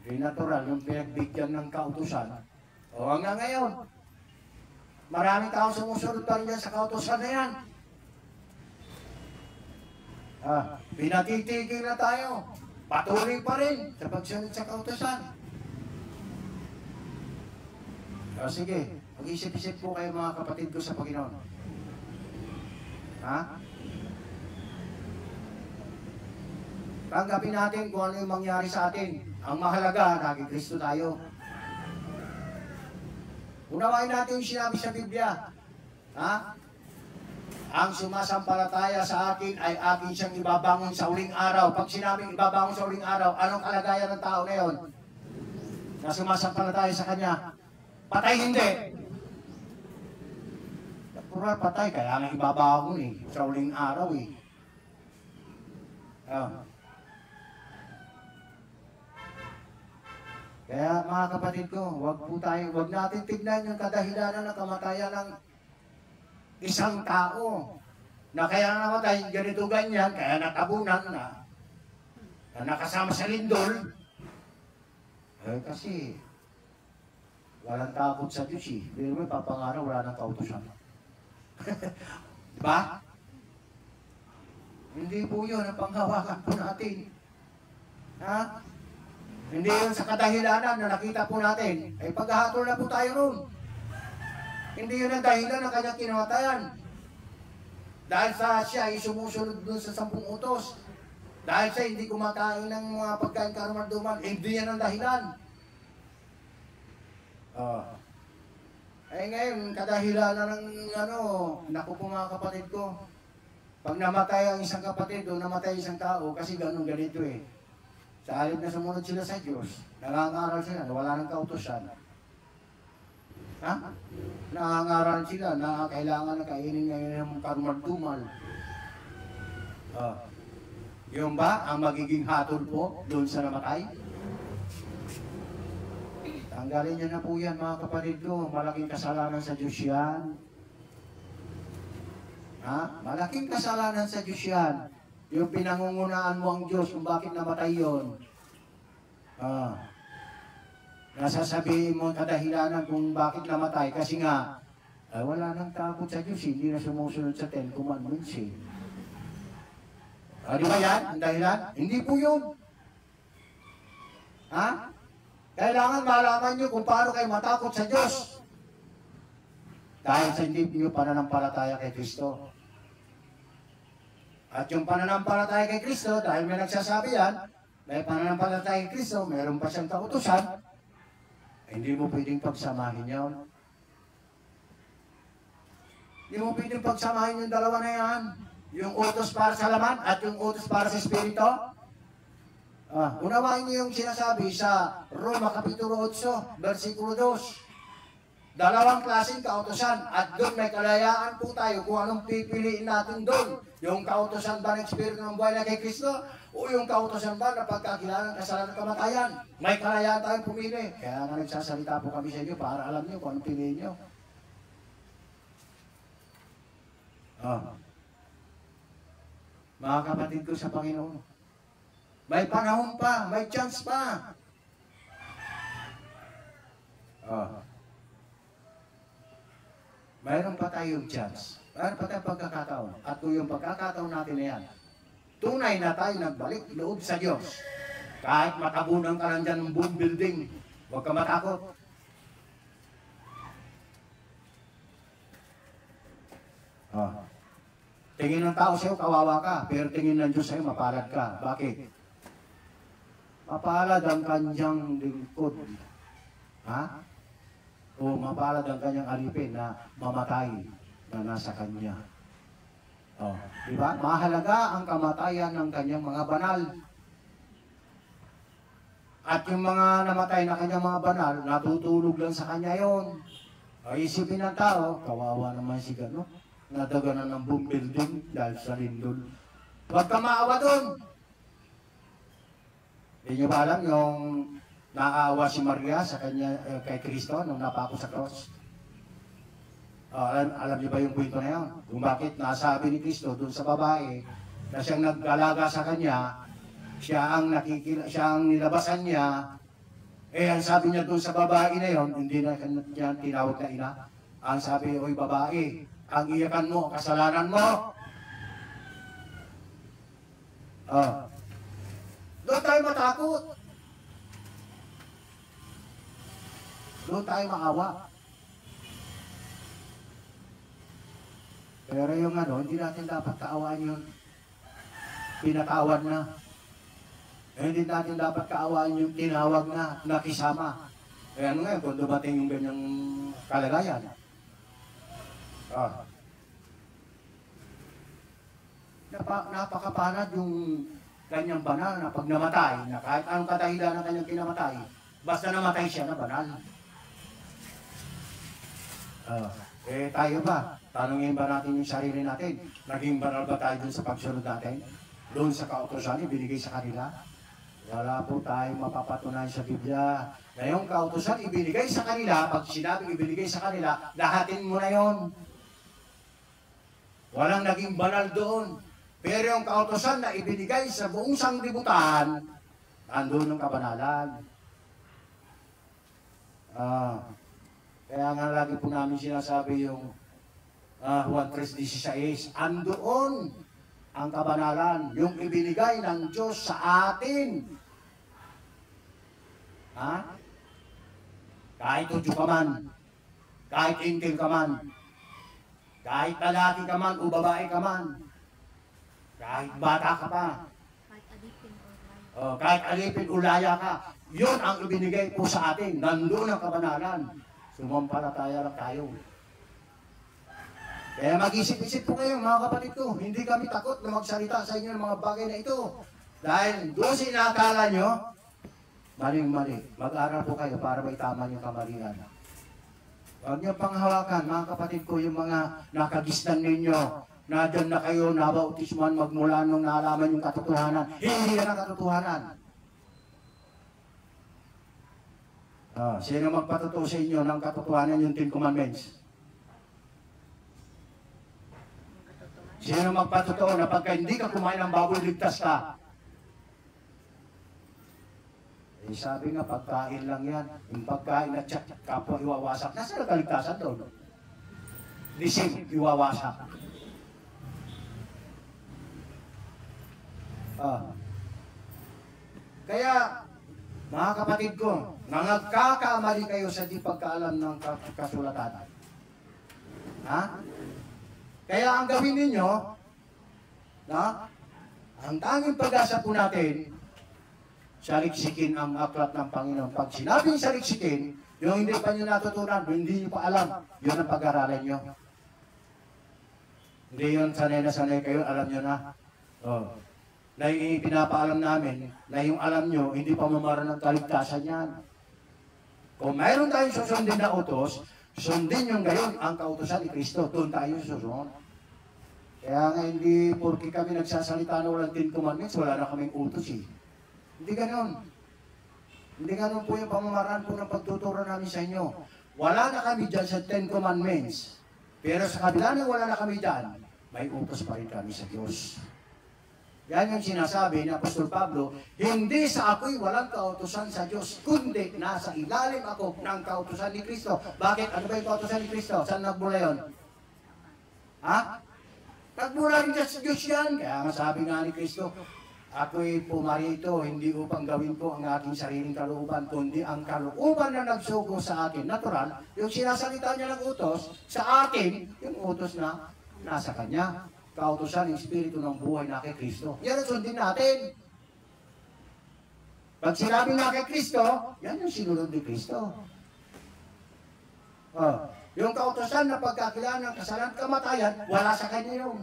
Hindi natural, yung pinagbigyan ng kautusan. Hanggang ngayon, maraming tao sumusunod pa rin sa kautusan na yan. Pinatitigil na tayo. Patuloy pa rin sa pagsunod sa kautusan. Sige, mag-isip-isip po kayo mga kapatid ko sa Panginoon. Tanggapin natin kung ano yung mangyari sa atin. Ang mahalaga, naging Kristo tayo. Unawain natin yung sinabi sa Biblia. Ang sumasampalataya sa akin ay akin siyang ibabangon sa uling araw. Pag sinabing ibabangon sa uling araw, anong kalagayan ng tao na yun? Na sumasampalataya sa Kanya? Patay hindi. Pura patay, kaya nga ibabangon sa uling araw Kaya mga kapatid ko, wag natin tignan yung kadahilanan ng kamatayan ng isang tao na kaya namatay, ganito ganyan, kaya natabunan na nakasama sa lindol. Kasi walang takot sa Diyos Pero may papangaraw, wala nang kautusan. Diba? Hindi po yun ang panghawakan po natin. Hindi yun sa kadahilanan na nakita po natin. Paghahatol na po tayo nun. Hindi yun ang dahilan ng kanyang kinamatayan. Dahil sa siya ay sumusunod dun sa 10 utos. Dahil sa hindi kumakain ng mga pagkain karumalduman, hindi yan ang dahilan. Ngayon, kadahilanan ng naku po mga kapatid ko. Pag namatay ang isang kapatid o namatay isang tao, kasi ganito Sa halip na sumunod sila sa Diyos, nangangaral sila na wala nang kautusan. Nangangaral sila na kailangan na kainin ngayon ng karumal-dumal. Yung ba ang magiging hatol po doon sa namatay? Tanggalin niyo na po yan mga kapatid ko. Malaking kasalanan sa Diyos yan. Malaking kasalanan sa Diyos yan. Yung pinangungunaan mo ang Diyos kung bakit namatay yun. Nasasabihin mo kadahilanan kung bakit namatay kasi nga wala nang takot sa Diyos, hindi na sumusunod sa 10 Commandments Di ba yan ang dahilan? Hindi po yun. Kailangan malaman nyo kung paano kayo matakot sa Diyos. Dahil sa hindi nyo pananampalataya kay Kristo. At yung pananampalataya kay Kristo, dahil may nagsasabi yan, may pananampalataya kay Kristo, meron pa siyang kautusan, hindi mo pwedeng pagsamahin yun. Hindi mo pwedeng pagsamahin yung dalawa na yan. Yung utos para sa laman at yung utos para sa Espiritu. Unawain niyo yung sinasabi sa Roma Kapitulo 8, versikulo 2. Dalawang klaseng kautosan at doon may kalayaan po tayo kung anong pipiliin natin doon. Yung kautosan ba ng Espiritu ng buhay na kay Kristo o yung kautosan ba na pagkakilala ng kasalanan ng kamatayan. May kalayaan tayong pumili. Kaya nga nagsasalita po kami sa inyo para alam niyo kung anong piliin niyo. Mga kapatid ko sa Panginoon, may panahon pa, may chance pa. Mayroon pa tayong chance. Mayroon pa tayong pagkakataon. At kung yung pagkakataon natin na yan, tunay na tayo nagbalik loob sa Diyos. Kahit matabunan ka lang dyan ng buong building, huwag ka matakot. Tingin ng tao sa'yo, kawawa ka. Pero tingin ng Diyos sa'yo, mapalad ka. Bakit? Mapalad ang kanyang lingkod. o mapalad ang kanyang alipin na mamatay na nasa kanya. Oh, di ba? Mahalaga ang kamatayan ng kanyang mga banal. At yung mga namatay na kanyang mga banal, natutulog lang sa kanya yon. Ay, isipin ng tao, kawawa naman si Gano, nadaganan ng boom building dahil sa lindol. Huwag ka maawa doon. Hindi nyo ba alam yung naawa si Maria sa kanya, kay Kristo nung napako sa cross? Alam niyo ba yung kwento na yun? Kung bakit nasabi ni Kristo doon sa babae na siyang nag-alaga sa kanya, siya ang nilabasan niya, ang sabi niya doon sa babae na yon, hindi na niya tinawag na ina. Ang sabi, oy babae, ang iyakan mo, kasalanan mo. Doon tayo matakot. Doon tayo maawa. Pero yung hindi natin dapat kaawaan yun. Pinakawan na. Hindi natin dapat kaawaan yung tinawag na, nakisama. Ano nga, kung dumating yung ganyang kalagayan. Napakapanad yung kanyang banal na pag namatay, na kahit anong kadahilan ng kanyang kinamatay, basta namatay siya na banal. Tayo ba? Tanungin ba natin yung sarili natin? Naging banal ba tayo dun sa pagsunod natin? Doon sa kautosan, ibinigay sa kanila? Wala po tayong mapapatunayan sa Biblia. Na yung kautosan ibinigay sa kanila, pag sinabing ibinigay sa kanila, lahatin mo na yon. Walang naging banal doon. Pero yung kautosan na ibinigay sa buong sanglibutan, andun ng kabanalan. Kaya nga lagi po namin sinasabi yung Juan 3:16, andoon ang kabanalan, yung ibinigay ng Diyos sa atin. Kahit Hudyo ka man, kahit Intil ka man, kahit lalaki ka man o babae ka man, kahit bata ka pa, kahit alipin o laya ka, yun ang ibinigay po sa atin. Nandun ang kabanalan. Sumampalataya lang tayo. Kaya mag-isip-isip po kayo mga kapatid ko. Hindi kami takot na magsalita sa inyo ng mga bagay na ito. Dahil doon sa inakala nyo, maling-mali. Mag-aral po kayo para maitama yung kamalian. Huwag niyo panghawakan mga kapatid ko yung mga nakagisnan ninyo. Na dyan na kayo nabautisman magmula nung naalaman yung katotohanan. Hindi yan ang katotohanan. Sino magpatuto sa inyo ng katotohanan yung 10 Commandments? Sino magpatuto na pagka hindi ka kumain ng baboy, ligtas ka? Sabi nga, pagkain lang yan. Yung pagkain na tsak, kapwa iwawasak. Nasa nakaligtasan doon? Lising, iwawasak. Kaya, mga kapatid ko, nagkakamali kayo sa di pagkaalam ng kasulatan. Kaya ang gawin ninyo, ang tanging pag-asa po natin, saliksikin ang aklat ng Panginoon. Pag sinabing saliksikin, yung hindi pa nyo natutunan, hindi nyo pa alam, yun ang pag-aralan nyo. Hindi yun sanay na sanay kayo, alam nyo na. Na yung pinapaalam namin, na yung alam nyo, hindi pa mamara ng kaligtasan yan. Kung mayroon tayong susundin na utos, sundin yung gayon ang kautosan ni Kristo. Doon tayo susunod. Kaya nga hindi porke kami nagsasalita na walang 10 Commandments, wala na kaming utos eh. Hindi ganon. Hindi ganon po yung pamamaraan po ng pagtuturo namin sa inyo. Wala na kami dyan sa 10 Commandments. Pero sa kabila na wala na kami dyan, may utos pa rin kami sa Diyos. Yan yung sinasabi ni Apostol Pablo, hindi sa ako'y walang kautusan sa Diyos, kundi nasa ilalim ako ng kautusan ni Kristo. Bakit? Ano ba yung kautusan ni Kristo? Saan nagbula yun? Nagbula rin sa Diyos yan. Kaya nga sabi nga ni Kristo, ako'y pumarito, hindi upang gawin ko ang aking sariling kalooban, kundi ang kalooban na nagsugo sa akin. Natural, yung sinasalita niya ng utos, sa akin, yung utos na nasa Kanya. Kautosan ng Espiritu ng buhay na kay Kristo. Yan ang sundin natin. Pag sinabi na kay Kristo, yan yung sinunod ni Kristo. Yung kautosan na pagkakilala ng kasalanan at kamatayan, wala sa kanya yun.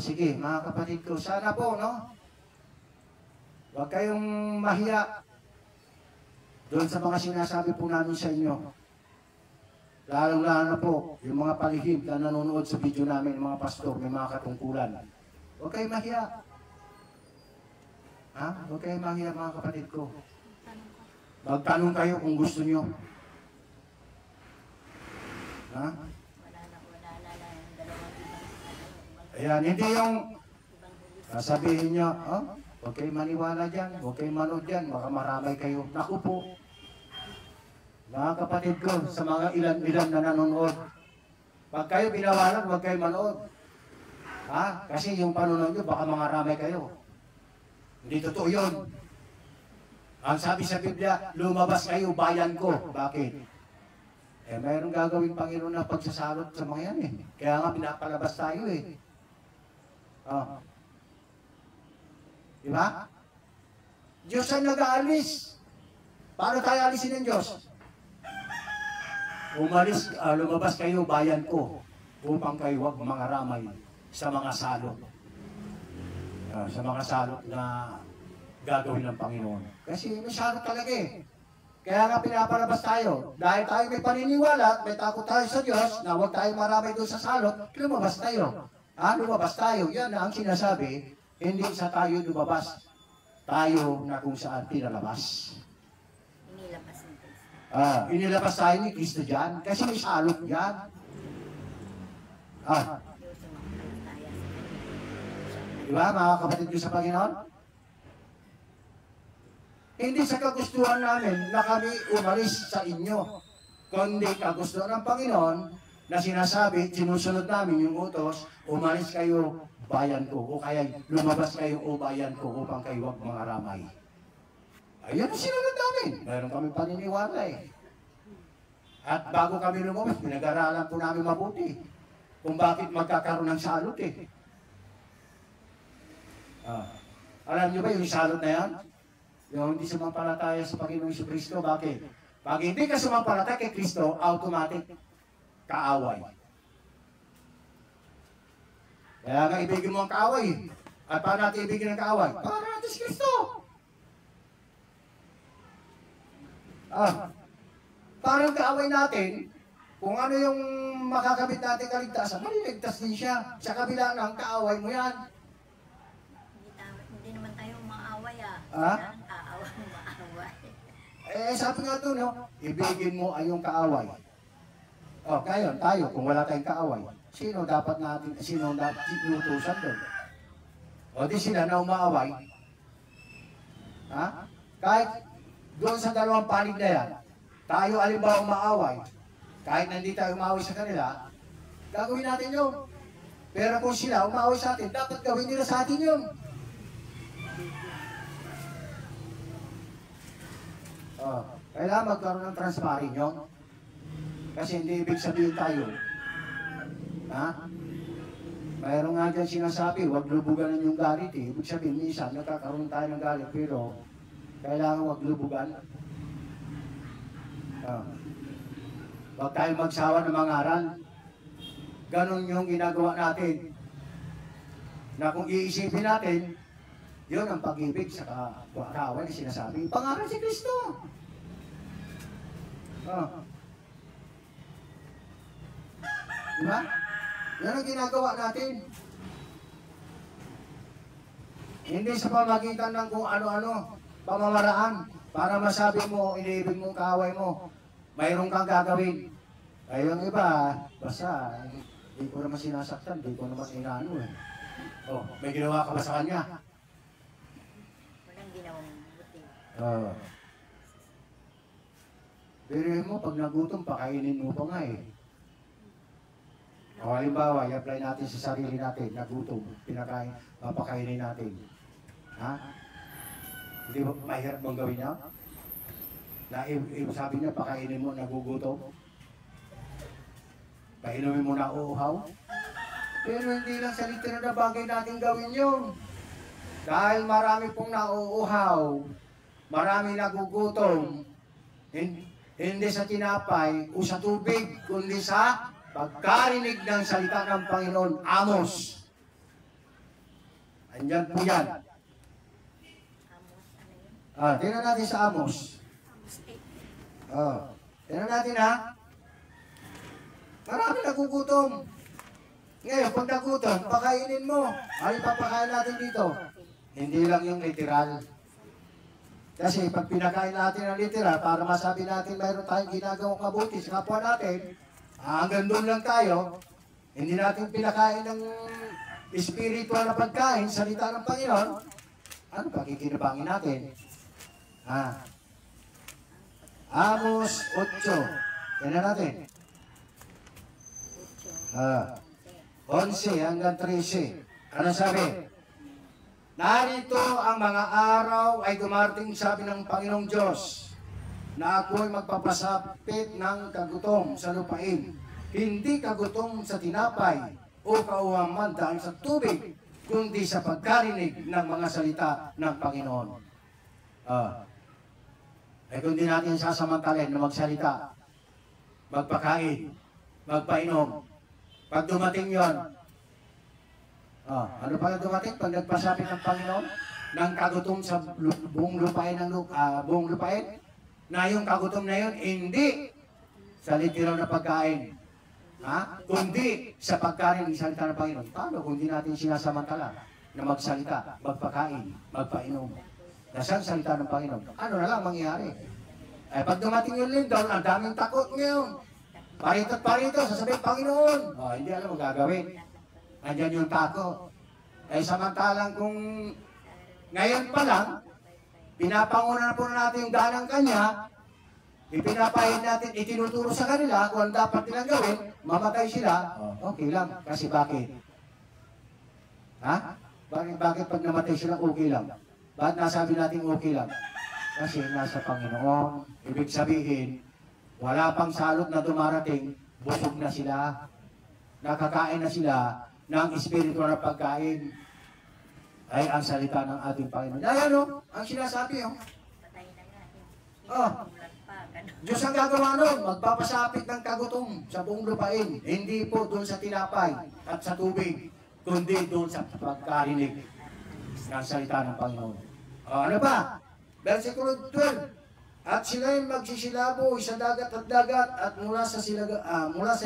Sige, mga kapatid ko, sana po, no? Huwag kayong mahiya doon sa mga sinasabi po namin sa inyo. Lalong-lalo na po, yung mga palihim na nanonood sa video namin, mga pastor, may mga katungkulan. Huwag kayong mahiya. Huwag kayong mahiya, mga kapatid ko. Magtanong kayo kung gusto nyo. Wala na yung dalawang ibang Ayan, hindi yung ibang hugis. sasabihin nyo, huwag kayong maniwala dyan, huwag kayong manood dyan, baka maramay kayo. Naku po, mga kapatid ko, sa mga ilan-ilan na nanonood, pag kayo binawalan, huwag kayong manood. Kasi yung panonood nyo, baka mangaramay kayo. Hindi totoo yun. Ang sabi sa Biblia, lumabas kayo, bayan ko. Bakit? Mayroong gagawin Panginoon na pagsasalot sa mga yan Kaya nga pinapalabas tayo Diba? Diyos ang nag-aalis. Paano tayo alisin ng Diyos? Lumabas kayo, bayan ko, upang kayo huwag mangaramay sa mga salot. Sa mga salot na gagawin ng Panginoon. Kasi may salot talaga Kaya nga pinapalabas tayo. Dahil tayo may paniniwala, may takot tayo sa Diyos, na huwag tayo maramay doon sa salot, lumabas tayo. Lumabas tayo. Yan na ang sinasabi, hindi sa tayo lumabas. Tayo na kung saan pinalabas. Inilabas ng Kristo. Inilabas tayo ni Kristo dyan, kasi may salot yan. Diyos ang makalataya sa kanya. Diba, mga kapatid ko sa Panginoon? Hindi sa kagustuhan namin na kami umalis sa inyo, kundi kagustuhan ng Panginoon na sinasabi, sinusunod namin yung utos, umalis kayo, bayan ko, o kaya lumabas kayo, o bayan ko, upang kayo huwag mangaramay. Ayan ang sinunod namin. Meron kami paniniwala At bago kami lumabas, pinag-aralan po namin mabuti kung bakit magkakaroon ng salot Alam niyo ba yung salot na yan? Yung hindi sumampalataya sa Panginoong Kristo, bakit? Pag hindi ka sumampalataya kay Kristo, automatic kaaway. Kaya nga ibigin mo ang kaaway. At paano natin ibigin ang kaaway? Para natin si Kristo. Parang kaaway natin, kung ano yung makakabit natin kaligtasan, maliligtas din siya. Sa kabila ng kaaway mo yan. Hindi naman tayo maaway Aaway, maaway. sabi nga doon, ibigin mo ay yung kaaway. Ngayon, tayo, kung wala tayong kaaway, sino dapat inutusan doon? Di sila na umaaway. Kahit doon sa dalawang panig na yan, tayo alimbawa umaaway, kahit hindi tayo umaaway sa kanila, gagawin natin yun. Pero kung sila umaaway sa atin, dapat gawin nila sa atin yun. Kailangan magkaroon ng transparent yun. Kasi hindi ibig sabihin tayo. Mayroon nga dyan sinasabi, huwag lubugan yung galit Ibig sabihin, minsan nagkakaroon tayo ng galit, pero kailangan huwag lubugan. Huwag tayo magsawa ng mangaral. Ganon yung ginagawa natin. Na kung iisipin natin, yun ang pag-ibig sa kaaway na sinasabi. Pangaral si Kristo. Diba? Yan ang ginagawa natin. Hindi sa pamagitan ng kung ano-ano, pamamaraan, para masabi mo, iniibig mong kaaway mo, mayroon kang gagawin. Ay yung iba, basta, hindi ko naman sinasaktan, hindi ko naman inaano may ginawa ka ba sa kanya? Walang ginawang buti. Pero mo, pag nagutom, pakainin mo pa nga halimbawa, i-apply natin sa sarili natin, nagutom, papakainin natin. Hindi ba, mahirap bang gawin niya? Sabi niya, pakainin mo, nagugutom. Painumin mo na uuhaw. Pero hindi lang sa literal na bagay natin gawin yun. Dahil marami pong nauuhaw, marami nagugutom, Hindi sa tinapay o sa tubig, kundi sa pagkarinig ng salita ng Panginoon. Amos. Andyan po yan. Amos, ano yun? Tingnan natin sa Amos. Amos 8. Tingnan natin ha. Marami nagugutom. Ngayon, pag nagutom, pakainin mo. Ano papakain natin dito? Hindi lang yung literal. Kasi pag pinakain natin ang literal, para masabi natin mayroon tayong ginagawang mabuti sa kapwa natin, hanggang doon lang tayo, hindi natin pinakain ng spiritual na pagkain, salita ng Panginoon, ano pakikinabangin natin? Amos 8. Yan na natin. 11 hanggang 13. Ano sabi? Narito ang mga araw ay dumarating, sabi ng Panginoong Diyos, na ako'y magpapasapit ng kagutom sa lupain. Hindi kagutom sa tinapay o kauhaman dahil sa tubig, kundi sa pagkarinig ng mga salita ng Panginoon. Kung di natin sasamantalin na magsalita, magpakain, magpainom, pag dumating yon, ano pa dumating? Pag nagpasapit ng Panginoon ng kagutom sa buong lupain, buong lupain, na yung kagutom na yun, hindi sa literal na pagkain, kundi sa pagkain ng salita ng Panginoon. Paano kung hindi natin sinasamantala na magsalita, magpakain, magpainom? Nasaan salita ng Panginoon? Ano na lang mangyayari? Pag dumating yung lindol, ang daming takot ngayon. Parito, sasabihin, Panginoon. Hindi alam mo gagawin. Andyan yung takot. Samantalang kung ngayon pa lang, pinapanguna na po natin yung dalang kanya, ipinapahid natin, itinuturo sa kanila kung ano dapat nilang gawin, mamatay sila, okay lang. Kasi bakit? Bakit pag namatay sila, okay lang? Bakit nasabi natin okay lang? Kasi nasa Panginoon. Ibig sabihin, wala pang salot na dumarating, busog na sila, nakakain na sila ng espiritual na pagkain, ay ang salita ng ating Panginoon. Ayan ang sinasabi Patay na nga. Diyos ang gagawa nun, magpapasapit ng kagutom sa buong lupain. Hindi po doon sa tinapay at sa tubig, kundi doon sa pagkarinig ng salita ng Panginoon. Ano ba? Versikulo 12. At sila'y magsisilaboy sa dagat at mula sa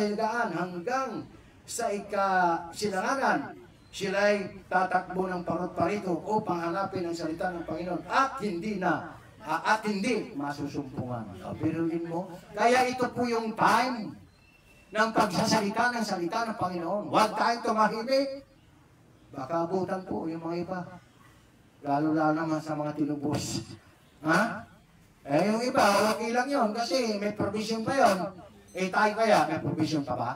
hilagaan hanggang sa silanganan, sila'y tatakbo ng parot-parito upang hanapin ang salita ng Panginoon at hindi masusumpungan. Biruin mo. Kaya ito po yung time ng pagsasalita ng salita ng Panginoon. Huwag tayong tumahimik. Baka abutan po yung mga iba. Lalo-lalo naman sa mga tinubos. Yung iba, okay lang yun kasi may provision pa yun. Tayo kaya, may provision pa ba?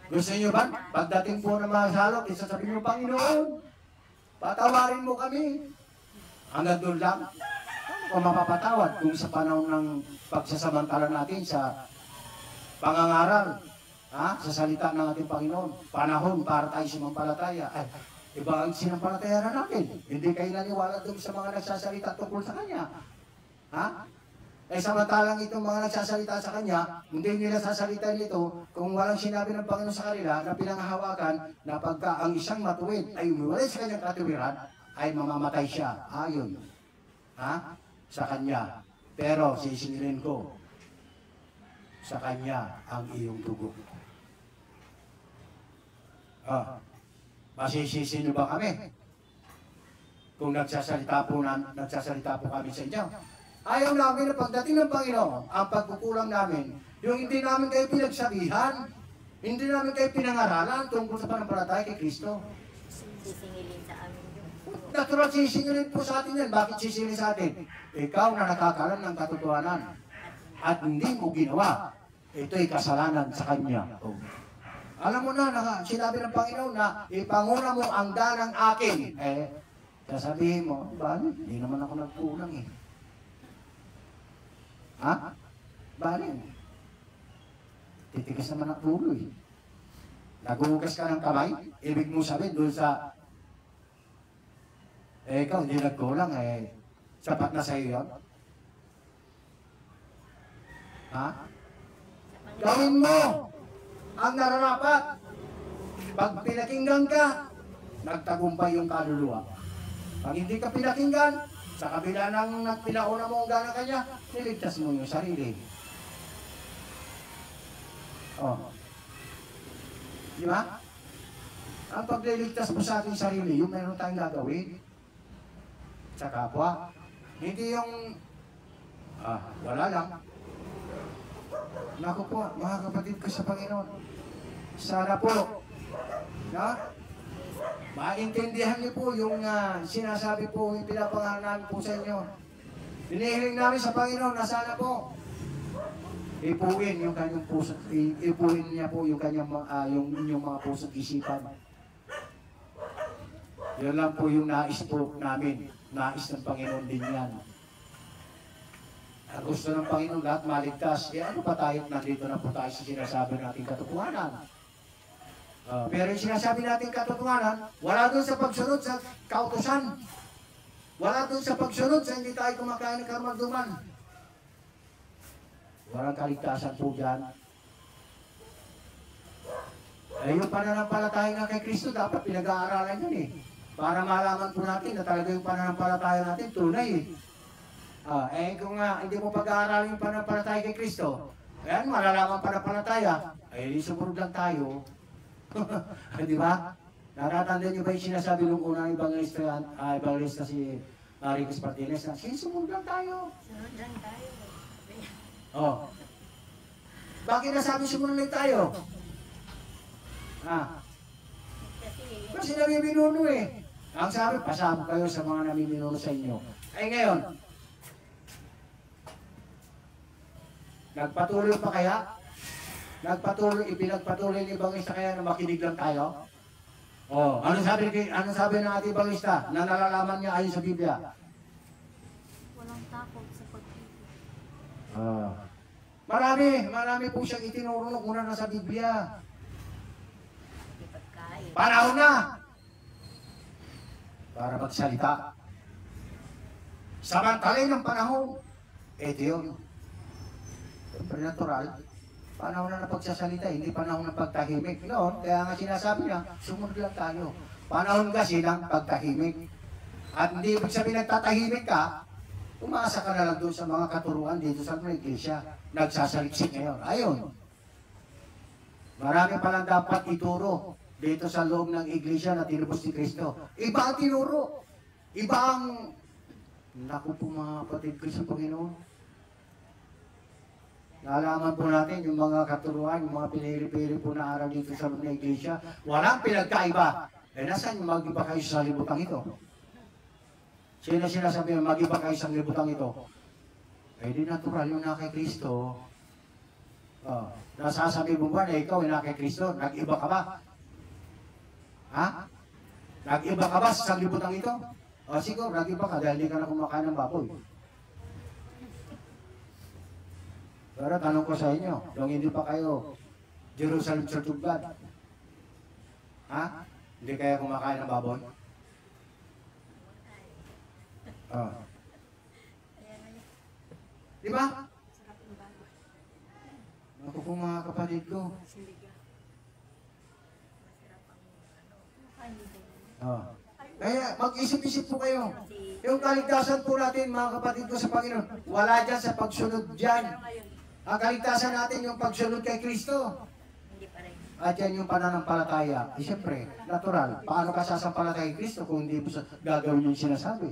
Gusto niyo ba? Pagdating po ng mga salot, isasabihin niyo, Panginoon, patawarin mo kami. Hanggang doon lang. Kung mapapatawad, kung sa panahon ng pagsasamantala natin sa pangangaral, sa salita ng ating Panginoon, panahon para tayo sumampalataya, iba ang sinampalataya na natin. Hindi kayo naniwala doon sa mga nagsasalita tungkol sa Kanya. Samantalang itong mga nagsasalita sa Kanya, hindi nila sasalita nito kung walang sinabi ng Panginoon sa kanila na pinanghahawakan na pagka ang isang matuwid ay umiwalay sa kanyang katuwiran, ay mamamatay siya ayon sa Kanya. Pero sisingilin ko, sa Kanya ang iyong dugo. Masisisi niyo ba kami? Kung nagsasalita po kami sa inyo. Ayaw namin na pagdating ng Panginoon, ang pagkukulang namin, yung hindi namin kayo pinagsabihan, hindi namin kayo pinangaralan tungkol sa panampalataya kay Kristo. Sisingilin sa amin yun. Natural, sisingilin po sa atin yan. Bakit sisingilin sa atin? Ikaw na nakakalam ng katotohanan at hindi mo ginawa, ito'y kasalanan sa Kanya. Alam mo na, sinabi ng Panginoon na ipanguna mo ang danang akin. Sasabihin mo, bakit? Hindi naman ako nagkulang Bakit? Titigas naman ang ulo Naguhugas ka ng kamay, ibig mo sabihin doon sa ikaw hindi nagkulang, sapat na sa'yo yun. Ha? Gawin mo ang nararapat. Pag pinakinggan ka, nagtagumpay yung kaluluwa. Pag hindi ka pinakinggan, sa kabila ng pinauna mo ang gana kanya, niligtas mo yung sarili. Oh. Di ba? Ang pagliligtas mo sa ating sarili, yung meron tayong gagawin sa kapwa. Hindi yung, wala lang. Naku po, mga kapatid ko sa Panginoon, sana po, na, maintindihan niyo po yung sinasabi po, yung pinapangalan namin po sa inyo. Hinihiling namin sa Panginoon na sana po, ipuin yung kanyang puso, ipuin niya po yung kanyang yung inyong mga puso't isipan. Yan lang po yung nais po namin. Nais ng Panginoon din yan. Gusto ng Panginoon lahat maligtas. Ano pa tayo, nandito na po tayo sa sinasabi nating katotohanan. Pero yung sinasabi nating katotohanan, wala doon sa pagsunod sa kautusan. Wala doon sa pagsunod sa hindi tayo kumakain ng kamarduman. Walang kaligtasan po dyan. Yung pananampalataya na kay Kristo, dapat pinag-aaralan yan eh. Para malaman po natin na talaga yung pananampalataya natin tunay eh. Kung hindi mo pag-aaralan yung pananampalataya kay Kristo, ayan, malalaman pananampalataya, di sumunod lang tayo. Di ba? Natatandaan niyo ba yung sinasabi ng unang evangelista si Ricos Martinez na, sumunod lang tayo. Sunod lang tayo. Oh. Bakit nasabi sumunod lang tayo? Kasi namiminuno eh. Ang sabi, pasabog kayo sa mga namiminuno sa inyo. Ngayon, nagpatuloy pa kaya? Ipinagpatuloy ni Evangelista kaya na makinig lang tayo? Ano sabi ng ating Evangelista na nalalaman niya ayon sa Biblia? Walang takot sa pag-ibig. Marami po siyang itinuro nung una na sa Biblia. Ipagkain. Panahon na para magsalita. Samantalay ng panahon, ito yun. Natural. Panahon na pagsasalita, hindi panahon ng pagtahimik. Noon, kaya nga sinasabi niya, sumunod lang tayo. Panahon kasi ng pagtahimik. At hindi ibig sabihin nagtatahimik ka, umasa ka na lang doon sa mga katuruan dito sa iglesia. Nagsasaliksik ngayon. Ayun. Marami palang dapat ituro dito sa loob ng iglesia na tinubos ni Kristo. Iba ang tinuro. Iba ang, naku po mga kapatid ko sa Panginoon. Nalaman po natin yung mga katuruan, yung mga piniri-piri po na aral dito sa loob ng iglesia. Walang pinagkaiba. Nasaan yung mag-iba kayo sa libutang ito? Sino sinasabi yung mag-iba kayo sa libutang ito? Di natural yung na kay Kristo. Nasasabi mo ba na ikaw yung na kay Kristo? Nag-iba ka ba? Nag-iba ka ba sa libutang ito? Siguro, nag-iba ka dahil hindi ka na kumakain ng baboy. Pero tanong ko sa inyo, kung hindi pa kayo Jerusalem Church of God, hindi kaya kumakain ng baboy? Di ba? Ako po mga kapatid ko. Kaya mag-isip-isip po kayo. Yung kaligtasan po natin mga kapatid ko sa Panginoon, wala dyan sa pagsunod dyan. Ang kaligtasan natin yung pagsunod kay Kristo. At yan yung pananampalataya. Siyempre, natural. Paano ka sasampalataya kay Kristo kung hindi mo gagawin yung sinasabi?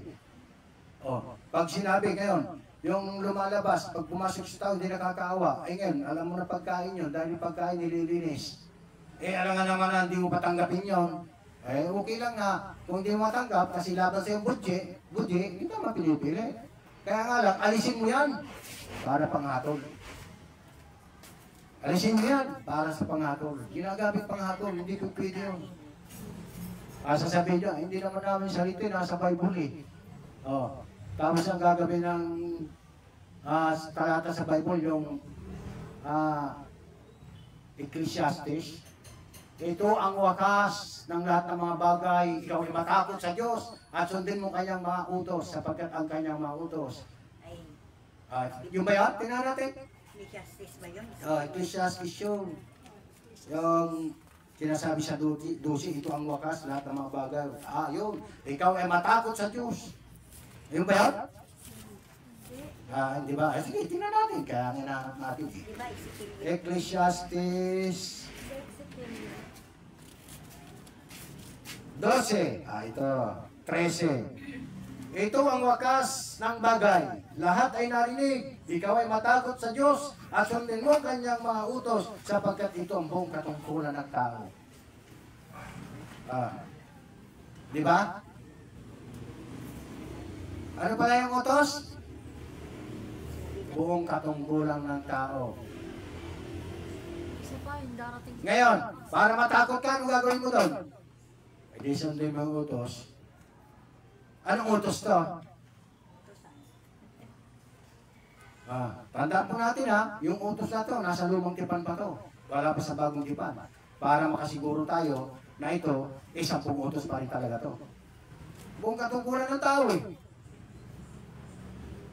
Pag sinabi ngayon, yung lumalabas, pag pumasok sa tao, hindi nakakaawa. Ngayon, alam mo na pagkain yun, dahil yung pagkain nililinis. Alam nga naman na hindi mo patanggapin yun. Okay lang na, kung hindi mo matanggap, kasi laban sa yung budget, hindi ka mapinipili. Kaya nga lang, alisin mo yan para panghatol. Alisin mo yan para sa panghatol. Ginagamit panghatol, hindi po pwede yun. Sasabihin niya, hindi naman namin salita, nasa Bible eh. Tapos ang gagawin ng talata sa Bible, yung Ecclesiastes, Ito ang wakas ng lahat ng mga bagay. Ikaw ay matakot sa Diyos at sundin mo kanyang mga utos sapagkat ang kanyang mga utos. Ay, Yung ba yan? Tingnan natin. Ecclesiastes ba yun? Ecclesiastes yun. Yung sinasabi sa 12, ito ang wakas, lahat ng mga bagay. Yun. Ikaw ay matakot sa Diyos. Yung ba yan? Di ba? Sige, tingnan natin. Kaya hinahanap natin. Di ba, Ezekiel? Ecclesiastes 12. Ito. 13. Ito ang wakas ng bagay. Lahat ay narinig. Ikaw ay matakot sa Diyos at sundin mo kanyang mga utos sapagkat ito ang buong katungkulan ng tao. Di ba? Ano pala yung utos? Buong katungkulan ng tao. Isa pa, yung darating. Ngayon, para matakot ka, anong gagawin mo doon? Hindi sundin mo ang utos. Anong utos to? Tandaan po natin yung utos na to, nasa lumang tipan pa to. Wala pa sa bagong tipan. Para makasiguro tayo na ito, 10 utos pa rin talaga to. Buong katungkulan ng tao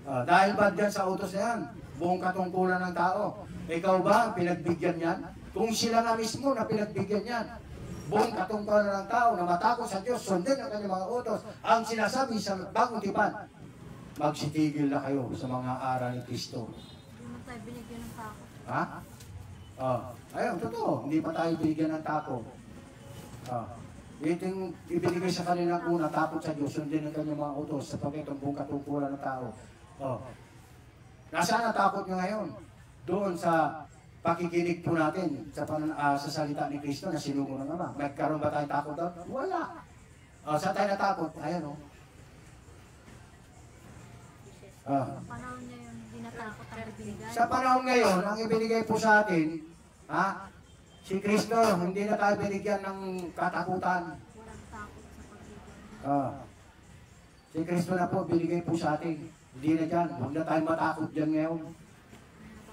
dahil ba dyan sa utos na yan? Buong katungkulan ng tao. Ikaw ba ang pinagbigyan yan? Kung sila na mismo na pinagbigyan yan, buong katungkulan ng tao na matakot sa Diyos, sundin ang kanyang mga utos, ang sinasabi sa bagong tipan, magsitigil na kayo sa mga aral ni Kristo. Hindi mo tayo binigyan ng takot. Ayun, totoo. Hindi pa tayo binigyan ng takot. Ito yung ibinigay sa kanila una, takot sa Diyos, sundin ang kanyang mga utos, sapagkat ang buong katungkulan ng tao. Nasaan ang takot nyo ngayon? Doon sa pakikinig po natin sa salita ni Kristo na sinugo ng Ama. Nagkaroon ba tayong takot doon? Wala. Saan tayo natakot? Ayan Sa panahon niya yung hindi natakot ang ibinigay. Sa panahon ngayon, ang ibinigay po sa atin, si Kristo, hindi na tayo binigyan ng katakutan. Walang takot sa pagbibigay. Si Kristo na po, binigay po sa atin. Hindi na dyan. Huwag na tayo matakot dyan ngayon.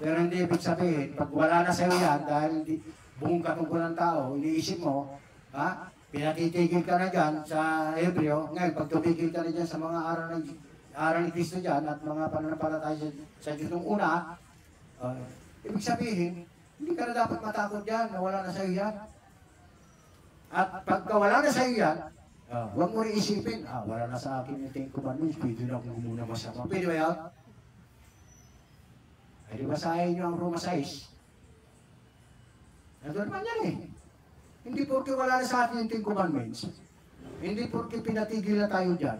Pero hindi ibig sabihin, pag wala na sa'yo yan, dahil buong katungkulan ng tao, iniisip mo, pinatitigil ka na dyan sa Hebreo, ngayon, pag tumigil ka na dyan sa mga aral ni Kristo dyan, at mga pananampalataya sa Diyos nung una, ibig sabihin, hindi ka na dapat matakot dyan, na wala na sa'yo yan. At pagka wala na sa'yo yan, huwag mo rin isipin, wala na sa akin yung 10 commandments, pwede na akong gumuna masama. Pwede ba yan? Ay, di basahin nyo ang Roma 6. Nandun naman yan Hindi porke wala na sa atin yung 10 commandments. Hindi porke pinatigil na tayo dyan.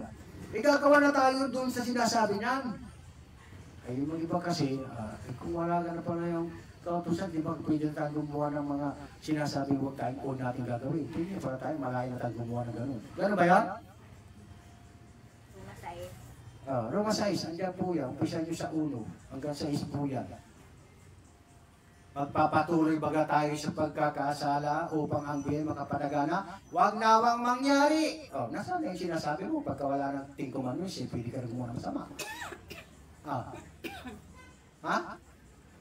Igagawa na tayo doon sa sinasabi niyan. Ay, yung iba kasi, kung wala ka na pala yung kautusan, di ba pwede tayo gumawa ng mga sinasabi huwag tayong natin gagawin. Pwede para tayo malayo na tayo gumawa ng gano'n. Gano'n ba yan? Roma 6, andyan po yan. Umpisa nyo sa 1 hanggang sa 6 po yan. Magpapatuloy baga tayo sa pagkakasala upang ang biyay makapadagana, huwag nawang mangyari. Nasaan na yung sinasabi mo? Pagka wala ng 10 commandments, pwede ka rin gumawa ng masama.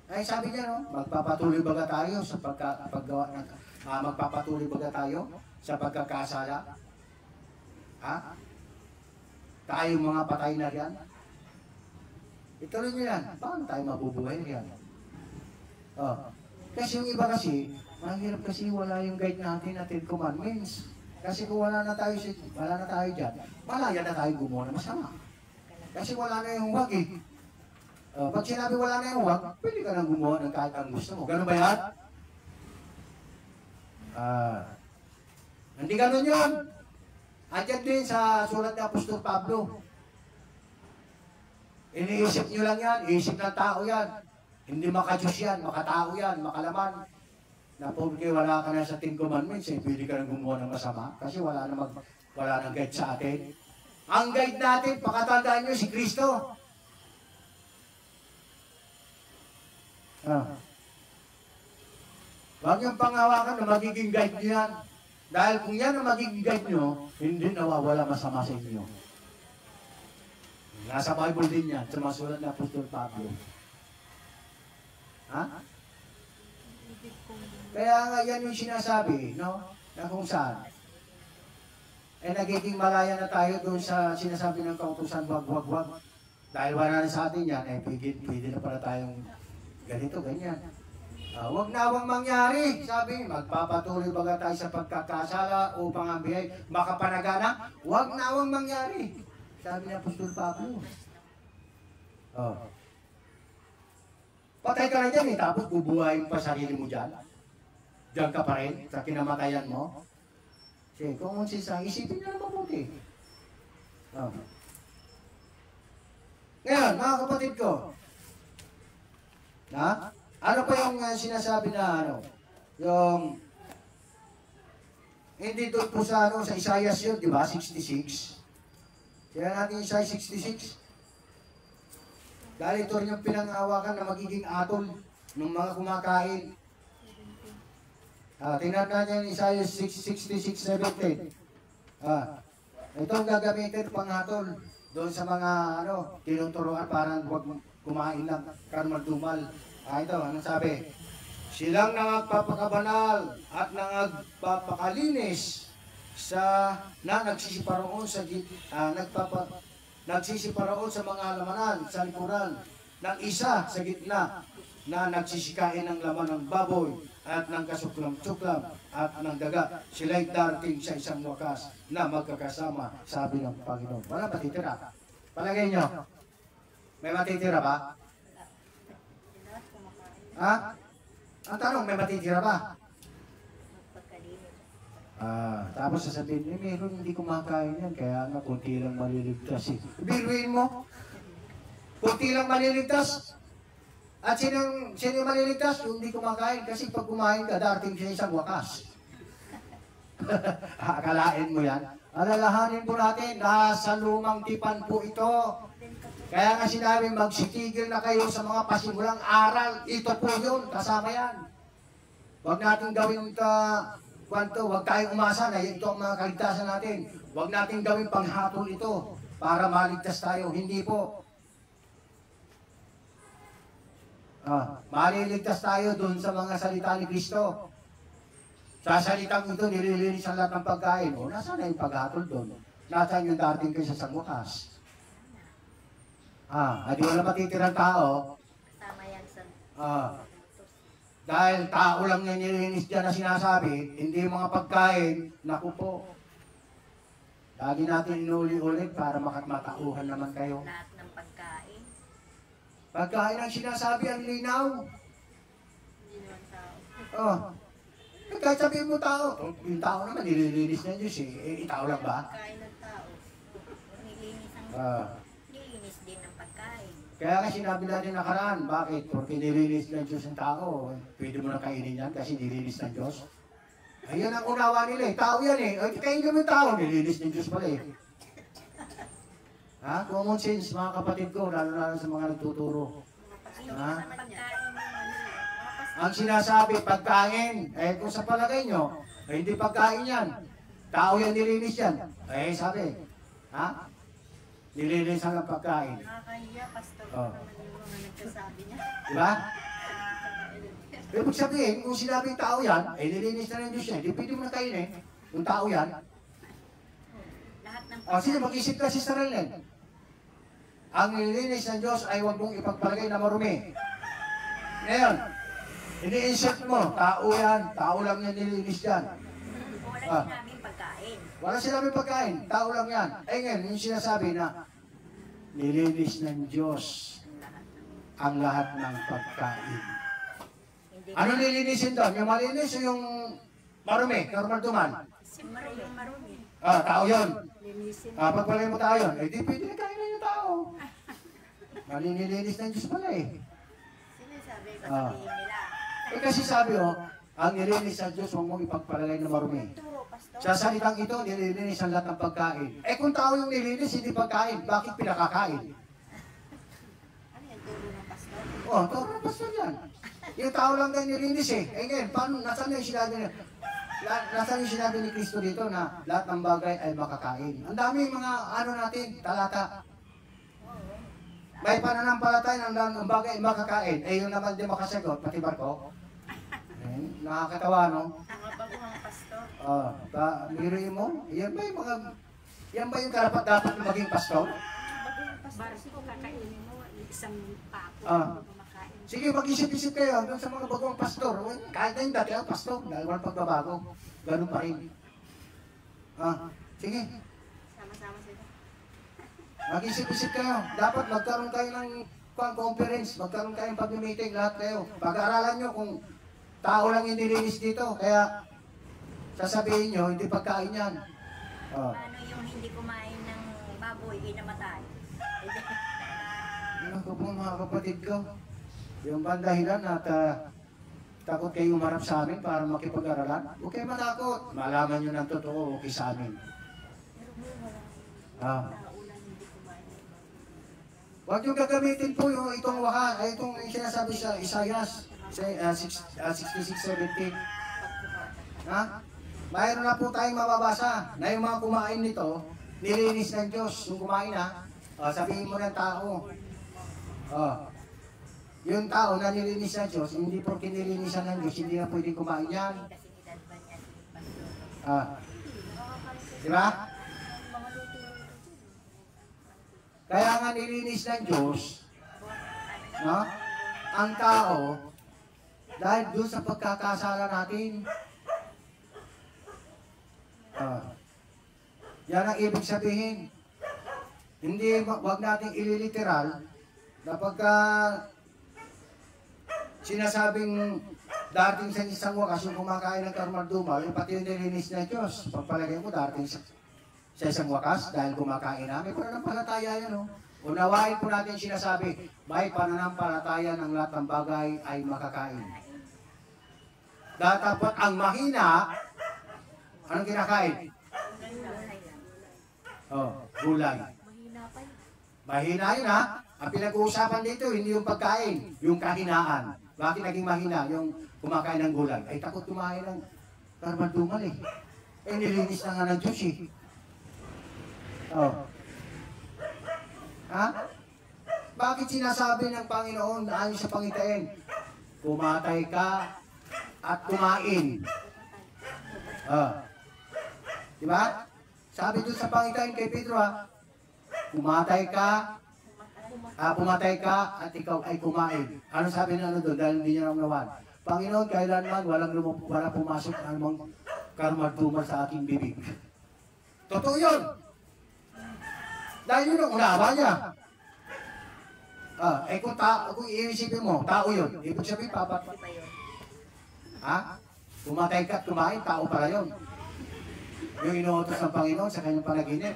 Ay sabi niya, magpapatuloy baga tayo sa paggawa ng magpapatuloy baga tayo sa pagkakasala? Tayo mga patay na riyan? Ituloy niyo yan. Paano tayo mabubuhay riyan? Kasi yung iba kasi, mahirap kasi wala yung guide natin na 10 commandments. Kasi kung wala na tayo dyan, malaya na tayo gumawa ng masama. Kasi wala na yung huwag pag sinabi wala na yung huwag, pwede ka nang gumawa ng kahit ang gusto mo. Ganun ba yan? Hindi ganun yun. Andiyan din sa sulat ni Apostol Pablo. Iniisip nyo lang yan, iisip ng tao yan. Hindi maka-Diyos yan, makatao yan, makalaman. Na porque wala ka na sa 10 commandments, pwede ka nang gumawa ng masama. Kasi wala nang guide sa atin. Ang guide natin, pakatandaan nyo, si Kristo. Huwag niyong panghawakan na magiging guide niyo yan. Dahil kung yan ang magiging guide niyo, hindi nawawala masama sa inyo. Nasa Bible din yan, sa masulat na Apostol Pablo. Ibig kong Kaya nga yan yung sinasabi, no? Na kung saan. Eh nagiging malaya na tayo doon sa sinasabi ng kautusan, wag. Dahil wala na sa atin yan, eh pwede na pala tayong ganito, ganyan. Wag na wang mangyari, sabi, magpapatuloy baga tayo sa pagkakasala upang ang biyay makapanagana, wag na wang mangyari. Sabi ni Apostol Pablo. Patay ka na dyan eh, tapos bubuhayin pa sarili mo dyan. Diyan ka pa rin, sa kinamatayan mo. Sige, kung unsisang, isipin na mabuti. Ngayon, mga kapatid ko, ano pa yung sinasabi na yung, hindi doon po sa sa Isaiah yun, di ba? 66. Kaya natin Isaiah 66. Dahil ito rin yung pinangahawakan na magiging atol ng mga kumakain. Tingnan natin Isaiah 66:17. Ito ang gagamitin pang hatol doon sa mga tinuturuan parang huwag kumain lang, karang magdumal. Ito, anong sabi? Silang nagpapakabanal at nagpapakalinis na nagsisiparoon sa mga lamanan sa likuran ng isa sa gitna na nagsisikain ng laman ng baboy at ng kasuklam-suklam at ng daga. Sila'y darating sa isang wakas na magkakasama, sabi ng Panginoon. Wala matitira. Palagay nyo, may matitira ba? Ang tanong, may matitira ba? Tapos sasabihin, meron hindi kumakain yan, kaya nga kunti lang maliligtas eh. Biruin mo, kunti lang maliligtas. At sino maliligtas? Yung hindi kumakain, kasi pag kumain ka, darating siya isang wakas. Akalain mo yan? Alalahanin po natin, nasa lumang tipan po ito. Kaya nga sinabi, magsitigil na kayo sa mga pasimulang aral. Ito po yun, kasama yan. Huwag natin gawin huwag tayong umasa na ito ang mga kaligtasan natin. Huwag natin gawin panghatol ito para maligtas tayo. Hindi po. Maliligtas tayo dun sa mga salita ni Kristo. Sa salitang ito, nililinis ang lahat ng pagkain. Nasaan na yung paghatol dun? Nasaan yung dating kayo sa sangwakas? Di wala matitirang tao. Kasama yan sa... Dahil tao lang yung nililinis dyan na sinasabi, hindi yung mga pagkain, naku po. Lagi natin inuli-ulit para matauhan naman kayo. Lahat ng pagkain. Pagkain ang sinasabi, ang linaw. Hindi naman tao. Kahit sabihin mo tao, yung tao naman nililinis ng Diyos eh. Tao lang ba? Pagkain ng tao. Nilinis ang... Nilinis din ng pagkain. Kaya nga sinabi natin nakaraan, bakit? Porque nilinis ng Diyos ng tao. Pwede mo na kainin yan kasi nilinis ng Diyos. Ayun ang unawa nila eh. Tao yan eh. Kainin mo yung tao, nilinis ng Diyos pala eh. Common sense, mga kapatid ko, lalo sa mga nagtuturo. Ang sinasabi, pagkain. Kung sa palagay nyo, hindi pagkain yan. Tao yan, nilinis yan. Sabi, nilinis ang pagkain. Nakakahiya, pastor naman yung mga nagsasabi niya. Diba? Ibig sabihin, kung sinabing tao yan, nilinis na ng Diyos yan. Hindi pwede mo na kainin. Kung tao yan. Lahat ng pagkain. Sino mag-isip ka si Sarelen? Ang nilinis ng Diyos ay huwag mong ipagpalagay na marumi. Ngayon, ini-insert mo, tao yan, tao lang yan nilinis yan. Wala sinabing pagkain. Wala sinabing pagkain, tao lang yan. Ngayon, yung sinasabi na nilinis ng Diyos ang lahat ng pagkain. Ano nilinisin doon? Yung malinis o yung marumi, normal duman? Yung marumi. Tao yun. Pagpalagay mo tao yun, di pwede na kainin yung tao. Nililinis ng Diyos pala eh. Sinasabi, sasabihin nila. Kasi sabi ang nilinis ng Diyos, huwag mong ipagpalagay na marumi. Sa salitang ito, nililinis ang lahat ng pagkain. Kung tao yung nilinis, hindi pagkain, bakit pinakakain? Ano yan, turo ng pastor? Turo ng pastor yan. Yung tao lang tayo nilinis eh. Ngayon, paano, nasaan yung sinabi niya? Nasaan yung sinabi ni Kristo dito na lahat ng bagay ay makakain? Ang dami mga natin, talata. May pananampalataya ng lahat ng bagay ay makakain. Yung naman di makasagot, pati barko. nakakatawa, no? Mga baguhang pastor. Mirin mo, yan ba yung karapat dapat na maging pastor? Baguhang pastor. Baris ko kakainin mo, isang papo. Kumakain. Sige, mag-isip-isip kayo doon sa mga bagong pastor. Kahit na yung dati ang pastor, dahil walang pagbabago. Ganun pa rin. Sige. Sama-sama sila. Mag-isip-isip kayo. Dapat magkaroon kayo ng conference, magkaroon kayo ng pag-meeting, lahat kayo. Pag-aaralan nyo kung tao lang yung nilinis dito. Kaya sasabihin nyo, hindi pagkain yan. Paano yung hindi kumain ng baboy, inamatay? Ano ko po mga kapatid ko? Yung bandahilan at takot kayo umarap sa amin para makipag-aralan. Huwag kayo matakot. Malaman nyo ng totoo, okay sa amin. Huwag yung gagamitin po yung itong itong sinasabi sa Isaias 66:17. Mayroon na po tayong mababasa na yung mga kumain nito, nilinis ng Diyos. Yung kumain sabihin mo ng tao. Yung tao na nilinis ng Diyos, hindi po kinilinisan ng Diyos, hindi na pwede kumain yan. Diba? Kaya nga nilinis ng Diyos, no? Ang tao, dahil doon sa pagkakasala natin. Yan ang ibig sabihin. Hindi, wag nating ililiteral na pagka sinasabing dating sa isang wakas yung kumakain ng karmardumal, yung pati yung nilinis ng Diyos. Pagpalagay ko dating sa isang wakas dahil kumakain namin. Pananampalataya yan, no? Unawain po natin sinasabi, may pananampalataya ng lahat ng bagay ay makakain. Dapat ang mahina, anong kinakain? Gulay. Mahina yun, ha? Ang pinag-uusapan dito, hindi yung pagkain, yung kahinaan. Bakit naging mahina yung kumakain ng gulay? Ay, takot kumain ng karmandumal, eh. Nilinis na nga ng Diyos, eh. Bakit sinasabi ng Panginoon na ayon sa pangitain? Kumatay ka at kumain. Diba? Sabi doon sa pangitain kay Pedro, pumatay ka at ikaw ay kumain. Ano sabi na doon? Dahil hindi niya naman. Panginoon, kailanman wala pumasok anumang karmadumar sa aking bibig. Totoo yun. Dahil yun ang unawa niya. Kung iisipin mo, tao yun. Ibig sabihin, pumatay ka at kumain, tao pala yun. Yung inuutos ng Panginoon sa kanyang panaginip.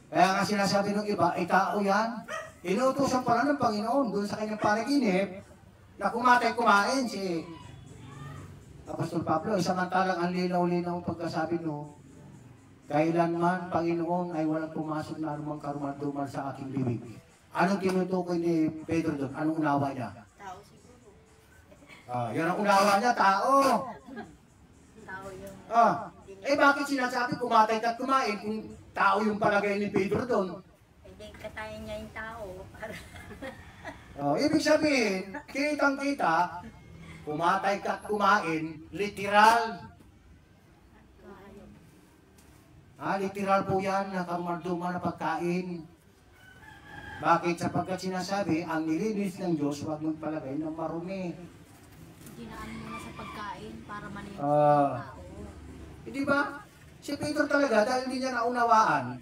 Kaya nga sinasabi ng iba, ay tao yan. Inuutosan pala ng Panginoon doon sa kanyang panaginip na kumatay, kumain si Apostol Pablo. Samantalang ang linaw-linaw pagkasabi no, kailanman, Panginoon, ay walang pumasok na anumang karumal-dumal sa aking bibig. Anong tinutukoy ni Pedro doon? Anong unawa niya? Tao siguro. Yan ang unawa niya, tao. Tao yung... Bakit sinasabi kumatay ka at kumain kung tao yung palagay ni Pedro doon? Hindi katayin niya yung tao. Ibig sabihin, kitang-kita, kumatay ka at kumain, literal. Literal po yan, na kamarduma na pagkain. Bakit? Sapagkat sinasabi, ang nilinis ng Diyos, huwag mong palagay ng marumi. Ginaan muna sa pagkain para manilig ng tao. Hindi ba? Si Pedro talaga, dahil hindi niya naunawaan,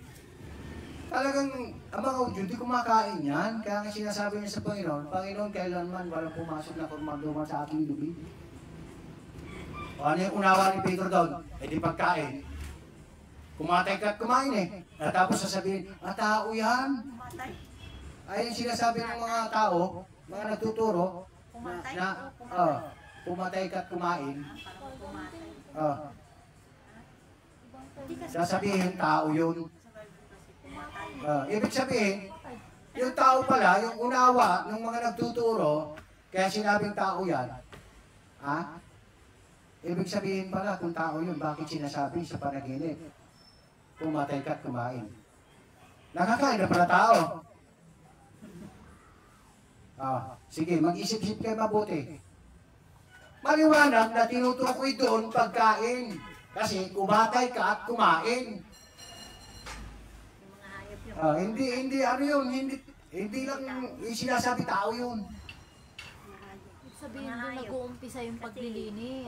talagang, ang mga Udyo, hindi kumakain yan. Kaya nga sinasabi niya sa Panginoon, Panginoon, kailanman walang pumasok na kamarduma sa aking bibig. Ano yung unawa ni Pedro doon? Di pagkain. Kumatay ka at kumain eh. At tapos sasabihin, tao yan. Ay yung sinasabi ng mga tao, mga nagtuturo, na pumatay ka at kumain. Sasabihin, tao yun. Ibig sabihin, yung tao pala, yung unawa ng mga nagtuturo, kaya sinabing tao yan. Ibig sabihin pala, kung tao yun, bakit sinasabi sa panaginip? Pumatay ka at kumain. Nakakain na pala tao. Sige, mag-isip-isip kayo mabuti. Maliwanag na tinutukoy doon pagkain. Kasi kumatay ka at kumain. Yung mga hayop yung Hindi ano yun, hindi lang yung sinasabi tao yun. Ibig sabihin doon nag-uumpisa yung paglilinis.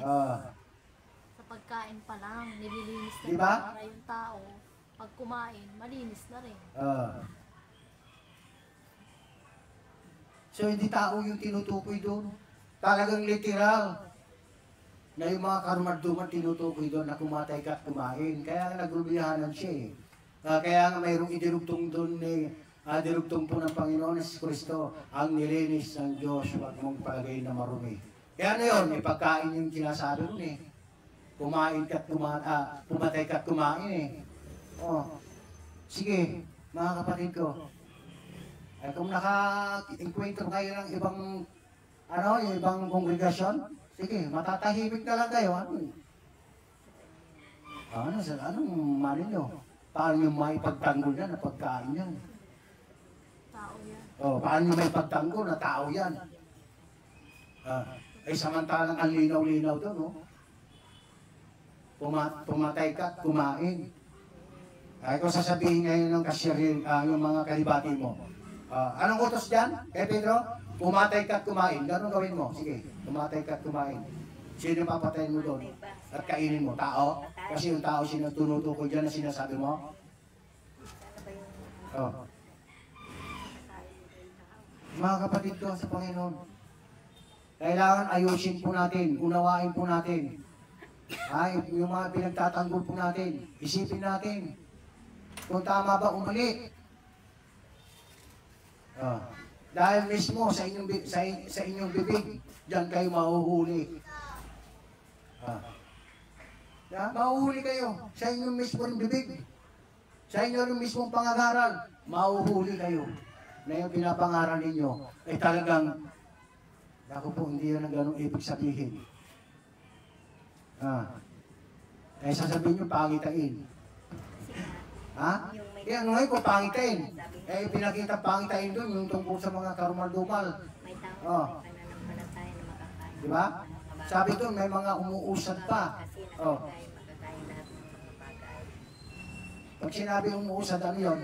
Sa pagkain pa lang, nililinis na Diba? para yung tao. Pag kumain, malinis na rin. So hindi tao yung tinutukoy doon. Talagang literal. Na yung mga karumarduman tinutukoy doon na kumatay ka at kumain. Kaya nga nagrubihanan siya eh. Kaya nga mayroong idinugtong doon dirugtong po ng Panginoon si Kristo, ang nilinis ng Diyos, huwag mong palagay na marumi. Kaya ano yun, may pagkain yung sinasabi nun eh. Kumain ka at pumatay ka at kumain eh. Sige, mga kapatid ko. Kung naka-encuentro kayo ng ibang yung ibang kongregasyon, sige, matatahimik na lang kayo. Anong mali nyo? Paano nyo maipagtanggol yan na pagkain yan? Tao yan. Paano nyo maipagtanggol na tao yan? Samantalang ang linaw-linaw doon, no? Pumatay ka at kumain. Kung sasabihin ngayon ng kasyarin, yung mga kalibati mo, anong utos dyan? Pedro? Pumatay ka at kumain. Ganun gawin mo. Sige, pumatay ka at kumain. Sino papatayin mo doon? At kainin mo? Tao? Kasi yung tao tinutukoy dyan na sinasabi mo. Mga kapatid ko sa Panginoon, kailangan ayusin po natin, unawain po natin. Yung mga pinagtatanggol po natin, isipin natin kung tama ba o mali. Dahil mismo sa inyong bibig, diyan kayo mahuhuli. Mahuhuli kayo sa inyong mismong bibig. Sa inyong mismong pangangaral, mahuhuli kayo. Na yung pinapangaral ninyo ay talagang, ako po, hindi yun ang ganong ibig sabihin. Sasabihin nyo, pangitain. Kaya ano ngayon kung pangitain? Pinakita pangitain doon, yung tungkol sa mga karumal-dumal. may tao pananampalataya na makakain. Diba? Sabi doon, may mga umuusad pa. Kasi nakakain, makakain lahat ng mga bagay. Pag sinabi umuusad, ano yun?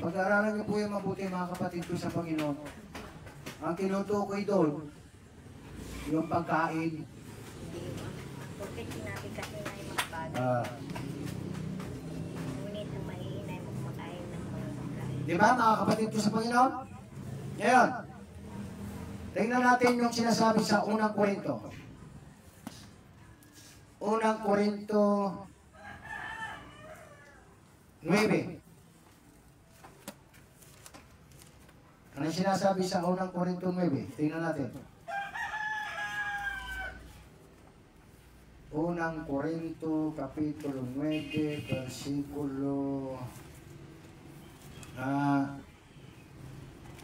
Pag-aralan niyo po yung mabuti mga kapatid ko sa Panginoon. Ang tinutukoy doon, yung pagkain. Bakit sinabi kasi na yung mga bagay? Ngunit ang mahihinay mo kumakain ng mga bagay. Diba mga kapatid ko sa Panginoon? Ngayon, tingnan natin yung sinasabi sa unang Korinto. Unang Korinto 9. Ano sinasabi sa unang Korinto 9? Tingnan natin. Unang Korinto, Kapitulo 9, versikulo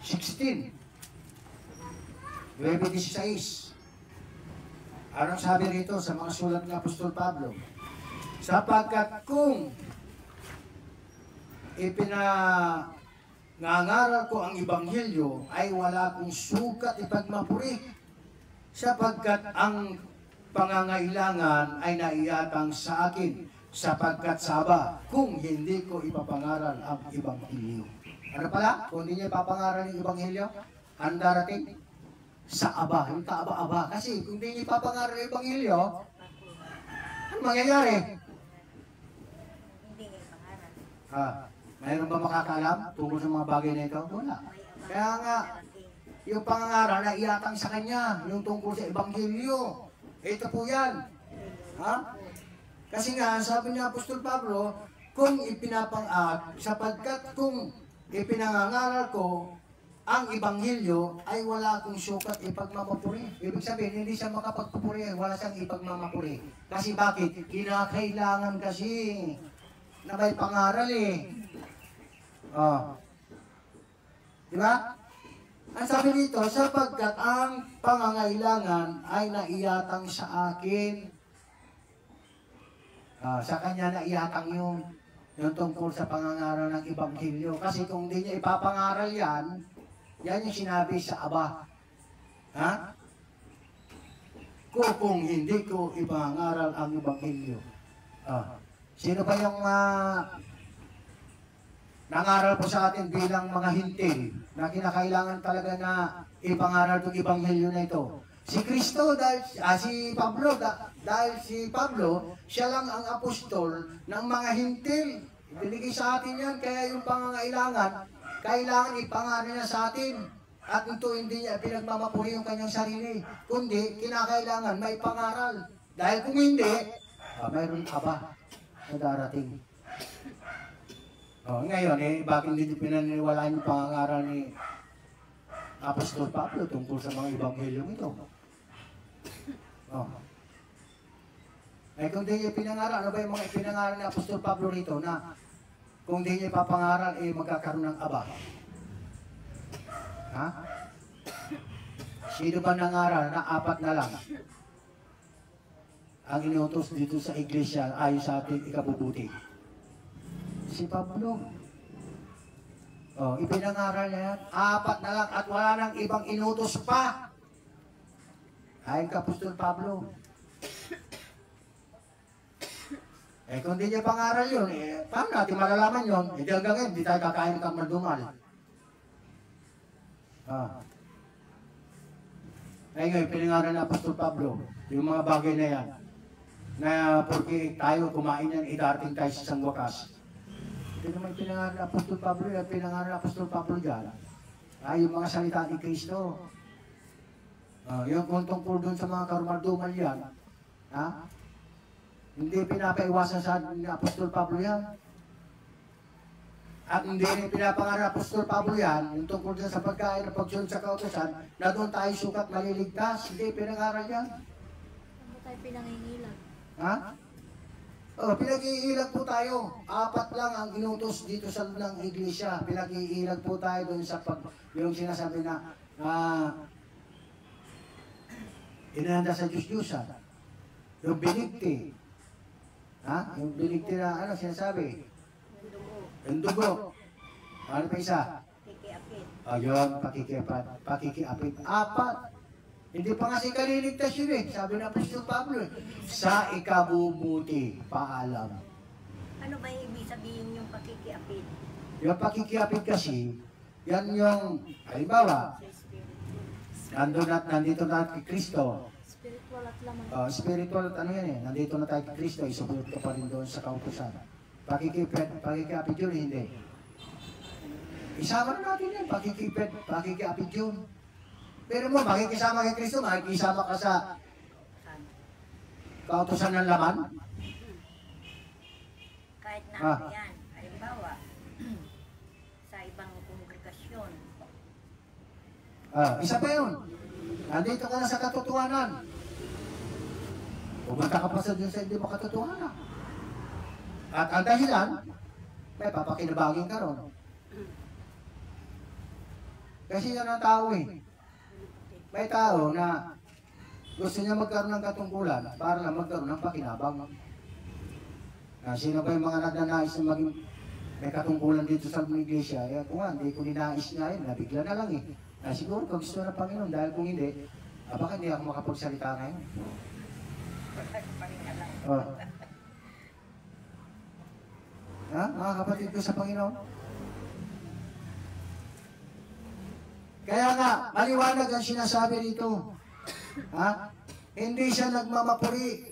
16. 9:16. Anong sabi rito sa mga sulat ng Apostol Pablo? Sapagkat kung nangangaral ko ang Ebanghelyo ay wala kong sukat ipagmapuri sapagkat ang pangangailangan ay naiatang sa akin sapagkat saba kung hindi ko ipapangaral ang Ebanghelyo. Ano pala? Kung hindi niya ipapangaral ang Ebanghelyo, ang darating sa aba, yung kaaba-aba. Kasi kung hindi niya ipapangaral ang Ebanghelyo, ano mangyayari? Hindi niya pangaral. Mayroon ba makakaalam tungkol sa mga bagay na ito? Wala. Kaya nga, yung pangangaral na iatang sa kanya, yung tungkol sa Ebanghelyo. Ito po yan. Kasi nga, sabi niya Apostol Pablo, sapagkat kung ipinangangaral ko ang Ebanghelyo ay wala akong sukat ipagmamapuri. Ibig sabihin, hindi siya makapagpupuri, wala siyang ipagmamapuri. Kasi bakit? Kinakailangan kasi na may pangaral eh. Diba? Ang sabi dito, sapagkat ang pangangailangan ay naiatang sa akin. Sa kanya naiatang yung tungkol sa pangangaral ng Ebanghelyo. Kasi kung hindi niya ipapangaral yan, Yan yung sinabi sa Aba. Ha? Kung hindi ko ipangaral ang Ebanghelyo. Sino ba yung nangaral po sa atin bilang mga hintil na kinakailangan talaga na ipangaral itong Ebanghelyo na ito? Si Kristo, dahil si Pablo, dahil si Pablo, siya lang ang apostol ng mga hintil. Binigay sa atin yan, kaya yung pangangailangan, kailangan ipangaral niya sa atin. At ito hindi niya pinagmamapuri yung kanyang sarili, kundi kinakailangan may pangaral. Dahil kung hindi, mayroon ka ba na darating? Ngayon, bakit hindi pinaniniwalaan yung pangaral ni Apostol Pablo tungkol sa mga Ebanghelyong ito? Kung di niya pinangaral, ano ba yung mga ipinangaral ni Apostol Pablo rito na kung di niya ipapangaral, magkakaroon ng aba? Ha? Sino ba nangaral na 4 na lang ang inutos dito sa iglesia ayon sa ating ikabubuti? Si Pablo. Ipinangaral niya yan. 4 na lang at wala nang ibang inutos pa. Ayon kay Apostol Pablo. Kung di niya pangaral yun, paano natin malalaman yun? Hanggang ngayon, di tayo kakain ng kamaldumal. Ngayon, pinangaral na Apostol Pablo, yung mga bagay na yan, na porque tayo kumain yan, idarating tayo sa isang wakas. Ito naman pinangaral na Apostol Pablo, yung pinangaral na Apostol Pablo dyan, yung mga salita ni Kristo. Yung kung tungkol dun sa mga karumaldumal yan, hindi pinapaiwasan sa ni Apostol Pablo yan. At hindi rin pinapangaral ng Apostol Pablo yan, yung tungkol dyan sa pagkain ng pagsunod sa kautusan, na doon tayo sukat maliligtas. Hindi pinangaral yan. Ano tayo pinangingilag? Pinag-iilag po tayo. 4 lang ang inutos dito sa ng iglesia. Pinag-iilag po tayo doon sa yung sinasabi na inihanda sa Diyos-Diyusan. Yung binigti. Yung binigti na sinasabi? Yung dugo. Ano pa isa? Pakikiapid. Ayun, pakikiapid. 4. Hindi pa nga si kaliligtas yun Sabi na Apostol Pablo sa ikabubuti, paalam. Ano ba ibig sabihin yung pakikiapid? Yung pakikiapid kasi, yan yung, halimbawa, nandito na kay Kristo. Spiritual at laman. Spiritual at nandito na tayo kay Kristo, isubuot ka pa rin doon sa kautusan. Pakikiapid yun, hindi. Isama na natin yan, pakikiapid yun. Pero mo, makikisama kay Kristo, makikisama ka sa kautusan ng laman? Kahit na yan, halimbawa, sa ibang kongregasyon. Isa pa yun. Nandito ka na sa katotohanan. Pumunta ka pa sa Diyos sa hindi makatotohanan. At ang dahilan, may papakinabagin ka ron. Kasi yan ang tao May tao na gusto niya magkaroon ng katungkulan para lang magkaroon ng pakinabang. Sino ba yung mga nagnanais na maging may katungkulan dito sa iglesia? Kung hindi ko ninais na yun, nabigla na lang siguro kung gusto ng Panginoon, dahil kung hindi, baka hindi ako makapagsalita ngayon. Mga kapatid ko sa Panginoon? Kaya nga, maliwanag ang sinasabi rito. Hindi siya nagmamapuri.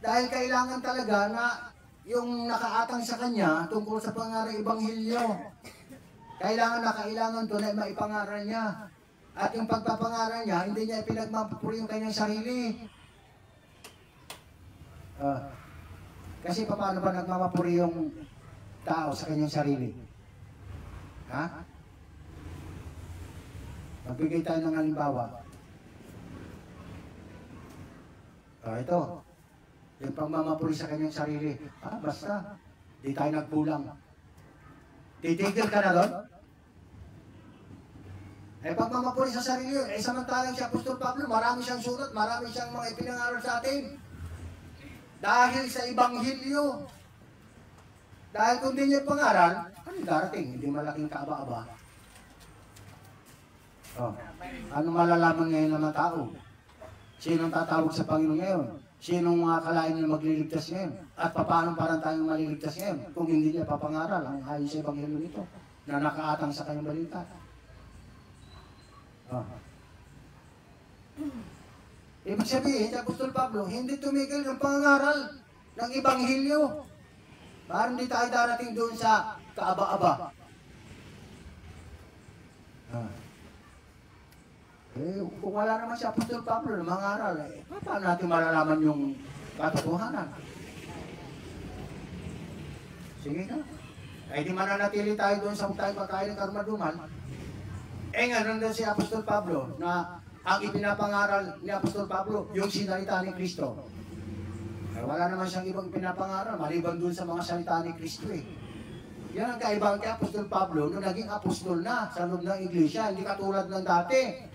Dahil kailangan talaga na yung nakaatang sa kanya tungkol sa pangaral Ebanghelyo. Kailangan doon ay maipangaral niya. At yung pagpapangaral niya, hindi niya ipinagmamapuri yung kanyang sarili. Kasi paano ba nagmamapuri yung tao sa kanyang sarili? Magbigay tayo ng halimbawa. Ito. Yung pagmamapuri sa kanyang sarili. Basta. Di tayo nagbulang. Titigil ka na doon? Pagmamapuri sa sarili yun. Samantalang si Apostol Pablo, marami siyang sulat, marami siyang mga ipinangaral sa atin. Dahil sa Ebanghelyo. Dahil kung di niya pangaral, ano darating? Hindi malaking kaaba-aba. Oh. Ano malalaman ngayon ng mga tao? Sinong tatawag sa Panginoon ngayon? Sinong mga kalain na magliligtas ngayon? At paano parang tayong maliligtas ngayon kung hindi niya papangaral ang ayon sa Ebanghelyo nito na nakaatang sa kanyang balita? Oh. Ibig sabihin, sa Apostol Pablo, hindi tumigil ng pangangaral ng Ebanghelyo. Parang hindi tayo darating doon sa kaaba-aba. Ah. Eh, kung wala naman si Apostol Pablo na mangaral, paano natin malalaman yung katotohanan? Sige na. Eh, di mananatili tayo doon sa tayo pagkain ng karmaduman. Eh, nga doon si Apostol Pablo na ang ipinapangaral ni Apostol Pablo, yung sinalita ni Kristo. Eh, wala naman siyang ibang pinapangaral, maliban doon sa mga salita ni Kristo eh. Yan ang kaibang kay Apostol Pablo nung naging apostol na sa loob ng iglesia, hindi katulad ng dati.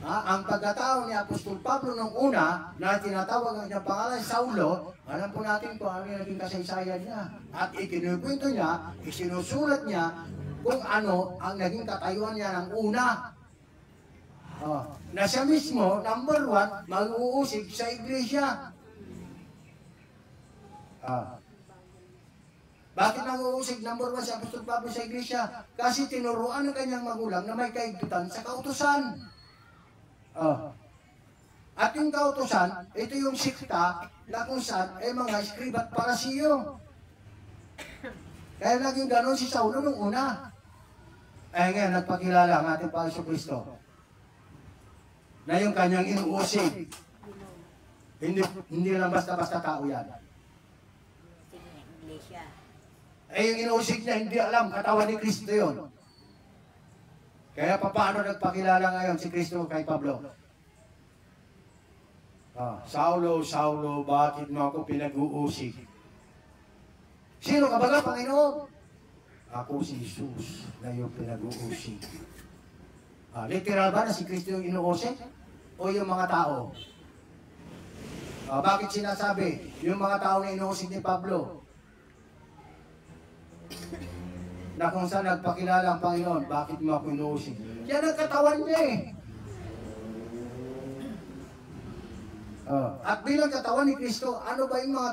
Ang pagkatao ni Apostol Pablo nung una na tinatawag ang kanyang pangalan Saulo, alam po natin kung ano yung naging kasaysayan niya. At ikinukwento niya, isinusulat niya kung ano ang naging katayuan niya ng una. Na siya mismo, number 1, mag-uusig sa iglesia. Bakit nag-uusig number 1 si Apostol Pablo sa iglesia? Kasi tinuruan ng kanyang magulang na may kaigpitan sa kautusan. At yung kautusan, ito yung sikta na kung saan ay mga eskribat para siyo. Kaya naging ganon si Saulo nung una. Eh ngayon, nagpakilala ang ating Panginoon Kristo na yung kanyang inuusig. Hindi lang basta-basta tao yan. Eh yung inuusig niya, hindi alam, katawan ni Kristo yun. Kaya paano nagpakilala ngayon si Kristo kay Pablo? Saulo, Saulo, bakit mo ako pinag-uusig? Sino ka ba, Panginoon? Ako si Jesus na yung pinag-uusig. Literal ba na si Kristo yung inuusig? O yung mga tao? Bakit sinasabi? Yung mga tao na inuusig ni Pablo? Na kung saan nagpakilala ang Panginoon, bakit mo ako inuusig? Yan ang katawan niya eh. At bilang katawan ni Kristo, ano ba yung mga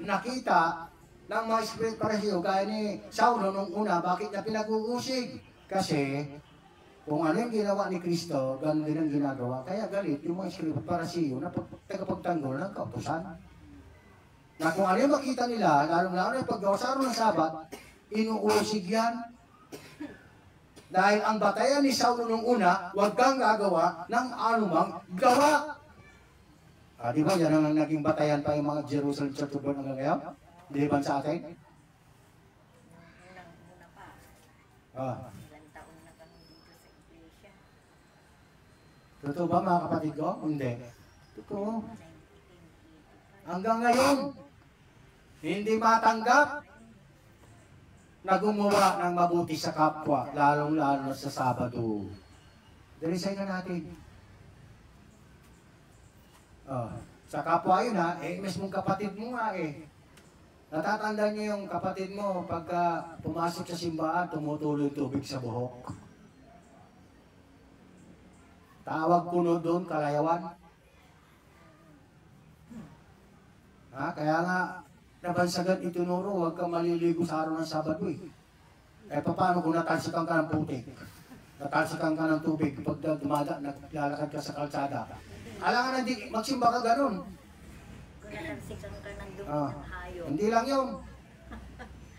nakita ng mga spirit parehyo gaya ni Saulo nung una, bakit niya pinag-uusig? Kasi kung ano yung ginawa ni Kristo, ganun din ang ginagawa. Kaya galit yung mga spirit parehyo na tagapagtanggol ng kautusan. Na kung ano yung makita nila, lalong-lalo yung paggawa sa araw ng Sabat, inuusig yan. Dahil ang batayan ni Saulo nung una, huwag kang gagawa ng anumang gawa. Di ba yan ang naging batayan pa yung mga Jerusalem Church of God hanggang ngayon? Di ba sa atin? Unang-una pa. Ilang taon na kami dito sa iglesia. Totoo ba mga kapatid ko? Hindi. Totoo. Hanggang ngayon, hindi matanggap na gumawa ng mabuti sa kapwa, lalong-lalo sa Sabado. Dalisay na natin. Sa kapwa yun mismong kapatid mo nga eh. Natatandaan niyo yung kapatid mo pagka pumasok sa simbahan, tumutuloy tubig sa buhok. Tawag puno doon, kalayawan. Kaya nga, nabansagan itinuro, huwag kang maliligo sa araw ng Sabado eh. Paano kung natalsikan ka ng putik? Natalsikan ka ng tubig pag naglalakad ka sa kalsada. Alangan na magsimba ka ganun. Kung natalsikan ka ng dumi ng hayop. Hindi lang yun.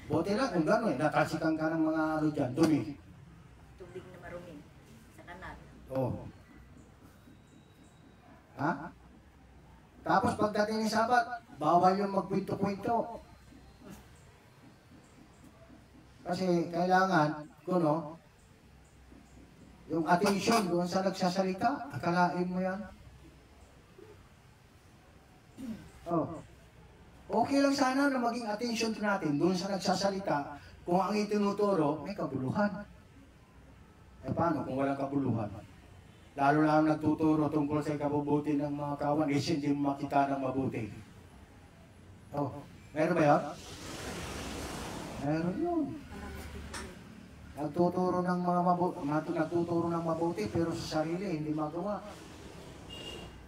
Buti lang kung gano'n natalsikan ka ng mga dyan, dumi. Tubig na marumi sa kanal. Tapos pagdating ng Sabat, bawal yung magpinto-pinto. Kasi kailangan, yung attention doon sa nagsasalita, akalain mo yan. Okay lang sana na maging attention natin doon sa nagsasalita kung ang itinuturo may kabuluhan. Paano kung walang kabuluhan? Lalo lang nagtuturo tungkol sa ikabubuti ng mga kawan, hindi mo makita ng mabuti. Meron ba yan? Meron yun. Nagtuturo ng nagtuturo ng mabuti, pero sa sarili, hindi magawa.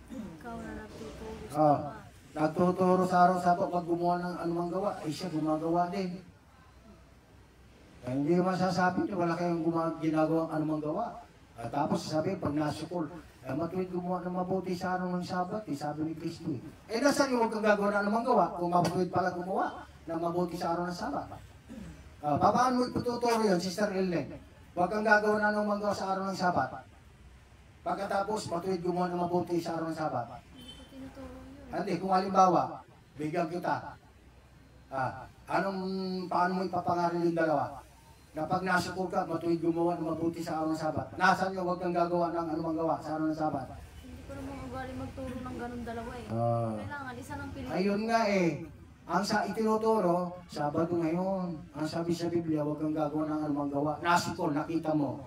Ikaw na nagtuturo sa Ah, iba. nagtuturo sa araw-sabat pag gumawa ng anumang gawa, ay siya gumagawa din. Eh, hindi masasabi niyo, wala kayong ginagawang anumang gawa. At tapos sabi, pag nasukol, matuwid gumawa ng mabuti sa araw ng Sabat, sabi ni Kristo. Nasaan yung huwag kang gagawa ng anumang gawa kung matuwid pala gumawa ng mabuti sa araw ng Sabat? Paano mo ituturo yun, Sister Ellen? Huwag kang gagawa ng anumang gawa sa araw ng Sabat. Pagkatapos, matuwid gumawa ng mabuti sa araw ng Sabat. Hindi ko tinuturo yun. Hindi, kung halimbawa, bigyan kita. Paano mo ipapangaral yung dalawa? Na pag nasukol ka, matuwid gumawa ng mabuti sa araw ng Sabat. Nasaan yung huwag kang gagawa ng anumang gawa sa araw ng Sabat? Hindi ko naman ugaling magturo ng ganun dalawa eh. Ah. Kailangan isa ng piliin. Ayun nga eh. Ang sa itinuturo, Sabado ngayon. Ang sabi sa Biblia, huwag kang gagawa ng anumang gawa. Nasukol, nakita mo.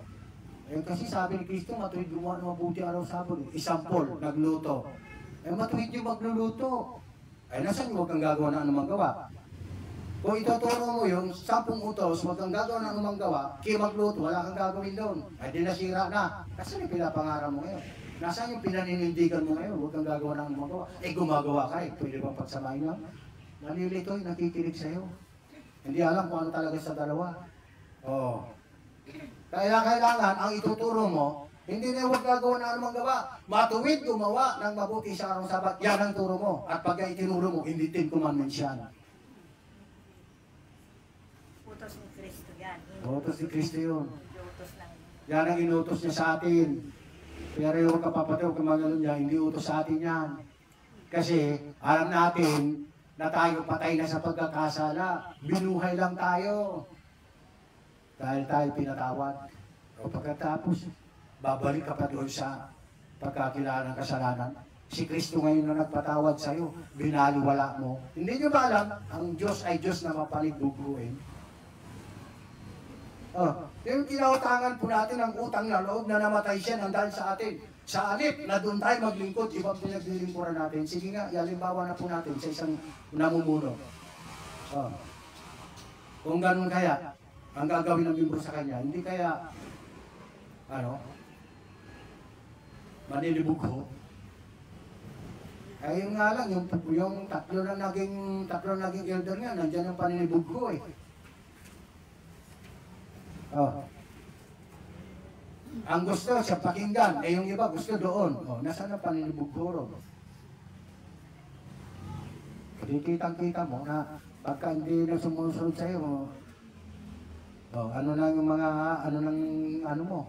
Kasi sabi ni Kristo, matuwid gumawa ng mabuti araw Sabado. Isampol, nagluto. Matuwid yung magluluto. Nasaan yung huwag kang gagawa ng anumang gawa? Kung ituturo mo yung 10 utos, huwag kang gagawa ng anumang gawa, kaya magluto, wala kang gagawin doon. Di nasira na. Nasaan yung pinapangarap mo ngayon? Nasaan yung pinaninindigan mo ngayon? Huwag kang gagawa ng anumang gawa. Gumagawa ka pwede bang pagsamahin lang? Nalilito nakikinig sa'yo. Hindi alam kung ano talaga sa dalawa. Oo. Kaya kailangan, ang ituturo mo, hindi na huwag gagawa ng anumang gawa. Matuwid gumawa ng mabuti sa araw ng Sabat. Yan ang turo mo. At pag itinuro mo, hindi 10 commandments yan. Utos ni Kristo yan. Utos ni Kristo yun. Utos lang. Yan ang inutos niya sa atin. Pero yung kapapatid, huwag kumagalan niya, hindi utos sa atin yan. Kasi alam natin na tayo patay na sa pagkakasala. Binuhay lang tayo. Dahil tayo pinatawad. O pagkatapos, babalik ka pa doon sa pagkakilala ng kasalanan. Si Kristo ngayon na nagpatawad sa iyo, binaliwala mo. Hindi niyo ba alam, ang Diyos ay Diyos na mapaligbubuin. Yung kinautangan po natin ang utang na loob na namatay siya nang dahil sa atin. Sa alip na doon tayo maglingkod, ibang pinaglilingkuran natin. Sige nga, halimbawa na po natin sa isang namumuno. Kung ganun kaya, ang gagawin ng membro sa kanya, hindi kaya, manilibog ko. Ayun nga lang, yung tatlo na naging elder nga, nandiyan yung paninibog ko eh. Ang gusto sa pakinggan, yung iba gusto doon. Nasaan ang paninibog ko ron? Kitang-kita mo na pagka hindi na sumusunod sa'yo, ano lang yung mga, ano mo?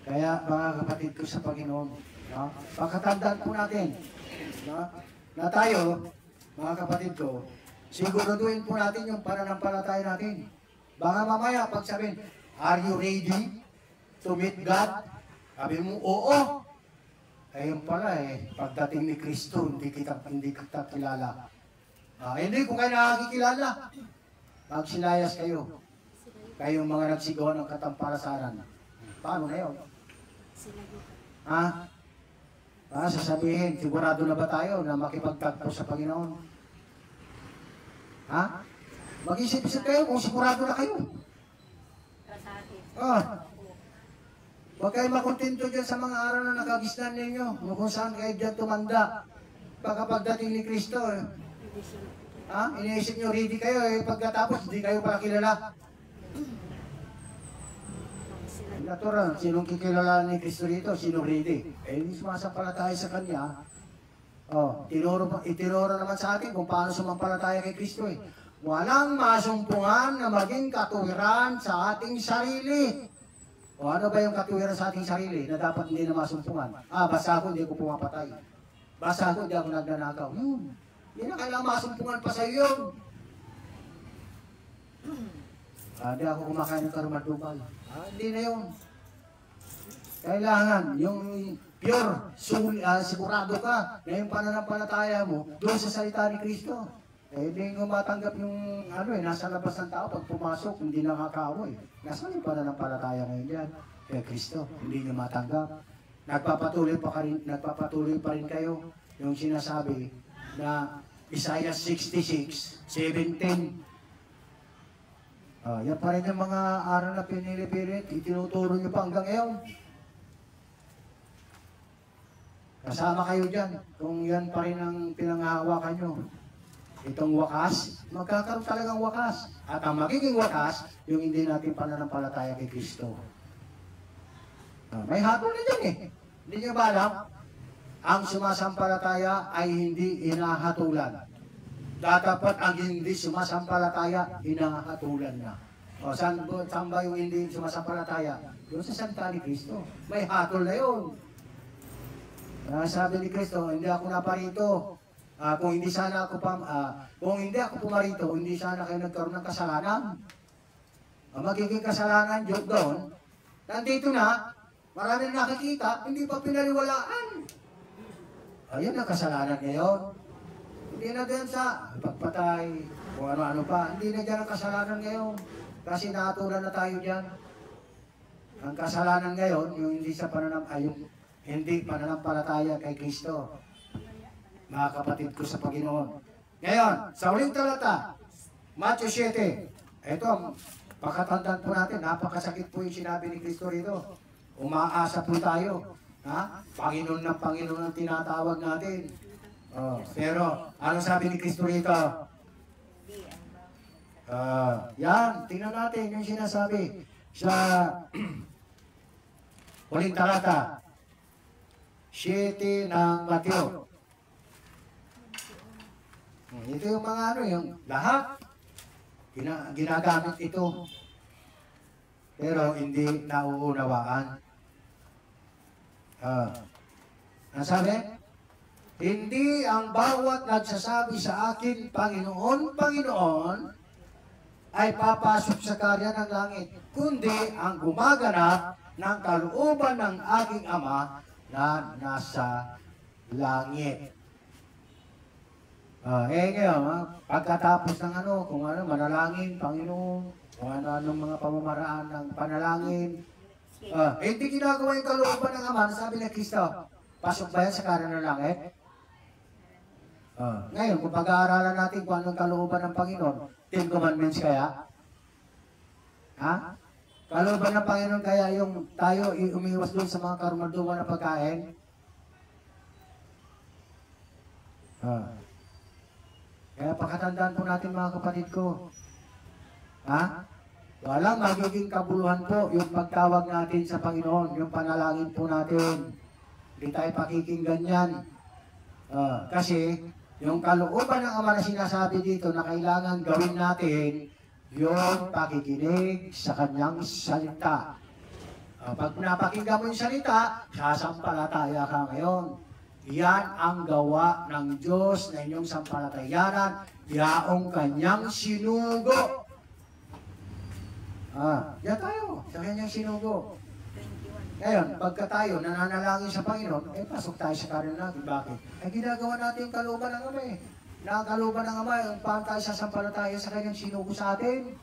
Kaya mga kapatid ko sa Panginoon, pagkatandaan po natin na tayo, mga kapatid ko, siguraduhin po natin yung pananampalataya natin. Baka mamaya pag sabihin, are you ready to meet God? Sabi mo, oo. Ayun pala pagdating ni Kristo, hindi kita kilala. Hindi ko kayo nakakikilala. Magsilayas kayo. Kayong mga nagsigaw ng katampalasaran. Paano na yun? Sasabihin, sigurado na ba tayo na makipagtagpo sa Panginoon? Mag-isip-isip kayo kung sigurado na kayo. Huwag kayo makontento dyan sa mga araw na nakagisnan ninyo. Kung saan kayo dyan tumanda. Baka pagdating ni Kristo, iniisip nyo, ready kayo pagkatapos, hindi kayo pala kilala. Natural, sinong kikilala ni Kristo dito? Sinong ready? Hindi sumasampalataya sa Kanya. Itinuro naman sa atin kung paano sumampalataya kay Kristo Walang masumpungan na maging katuwiran sa ating sarili. Ano ba yung katuwiran sa ating sarili na dapat hindi na masumpungan? Basta ako, hindi ako pumapatay. Basta ako, hindi ako nagnanakaw. Hindi na kailangan masumpungan pa sa iyo. Hindi ako kumakain ng karumal-dumal. Hindi na yun. Kailangan, yung pure, sigurado ka na yung pananampalataya mo doon sa salita ni Kristo. Hindi mo matanggap yung nasa labas ng tao pag pumasok, hindi nakakaaway. Nasaan yung pananampalataya ngayon yan? Kaya Kristo, hindi nyo matanggap. Nagpapatuloy pa rin kayo yung sinasabi na Isaiah 66:17. Yan pa rin yung mga aral na pinilipilit, itinuturo nyo pa hanggang ngayon. Kasama kayo dyan, kung yan pa rin ang pinanghahawakan nyo. Itong wakas, magkakaroon talagang wakas. At ang magiging wakas, yung hindi natin pananampalataya kay Kristo. May hatol na dyan eh. Hindi nyo ba alam? Ang sumasampalataya ay hindi inahatulan. Dapat ang hindi sumasampalataya, inahatulan na. O, saan ba yung hindi sumasampalataya? Doon sa salita ni Kristo. May hatol na yun. Sabi ni Kristo, hindi ako naparito. Kung hindi ako pumarito, hindi sana kayo nagkaroon ng kasalanan. Ang magiging kasalanan doon, nandito na, maraming nakikita, hindi pa pinaliwalaan. Ayun ang kasalanan ngayon. Hindi na din sa pagpatay, kung ano-ano pa. Hindi na dyan ang kasalanan ngayon. Kasi nakatulan na tayo dyan. Ang kasalanan ngayon, yung hindi pananampalataya kay Kristo. Mga kapatid ko sa Panginoon. Ngayon, sa uling talata, Matthew 7. Ito, pakatandaan po natin, napakasakit po yung sinabi ni Kristo rito. Umaasa po tayo. Panginoon ng Panginoon ang tinatawag natin. Pero, ano sabi ni Kristo rito? Yan, tingnan natin yung sinasabi sa uling talata 7 ng Mateo. Ito yung mga yung lahat ginagamit ito. Pero hindi nauunawaan. Ang sabi? Hindi ang bawat nagsasabi sa akin, Panginoon, Panginoon, ay papasok sa karya ng langit, kundi ang gumaganap ng kalooban ng aking Ama na nasa langit. Ngayon, pagkatapos ng kung manalangin, Panginoon, kung anong mga pamamaraan ng panalangin, hindi ginagawa yung kalooban ng Ama, sabi ni Kristo, pasok ba yan sa karya ng langit? Ngayon, kung pag-aaralan natin kung anong kalooban ng Panginoon, 10 Commandments kaya? Kalooban ng Panginoon kaya yung tayo umiwas doon sa mga karumalduman na pagkain? Kaya pakatandaan po natin mga kapatid ko. Walang magiging kabuluhan po yung pagtawag natin sa Panginoon, yung panalangin po natin. Hindi tayo pakikinggan yan. Kasi yung kalooban ng Ama na sinasabi dito na kailangan gawin natin, yung pakikinig sa Kanyang salita. Pag napakinggan mo yung salita, sasampalataya ka ngayon. Yan ang gawa ng Diyos na inyong sampalatayanan, yaong Kanyang sinugo. Yan tayo, sa Kanyang sinugo. Ngayon, pagka tayo nananalangin sa Panginoon, pasok tayo sa karya natin. Bakit? Ginagawa natin yung kalooban ng Ama eh. Nakakalooban ng Ama, yung paano tayo sasampalataya sa Kanyang sinugo sa atin.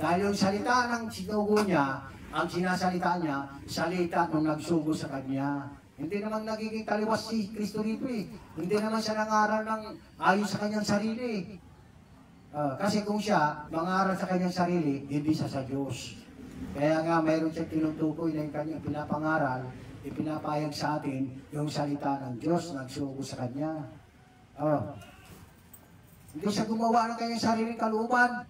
Dahil yung salita ng sinugo niya, ang sinasalita niya, salita nung nagsugo sa Kanya. Hindi naman nagiging taliwas si Kristo rito eh. Hindi naman siya nangaral ng ayon sa Kanyang sarili. Kasi kung siya mangaral sa Kanyang sarili, hindi siya sa Diyos. Kaya nga mayroon siyang tinutukoy na yung Kanyang pinapangaral, ipinapayag sa atin yung salita ng Diyos nagsugo sa Kanya. Hindi siya gumawa ng Kanyang sariling kalooban.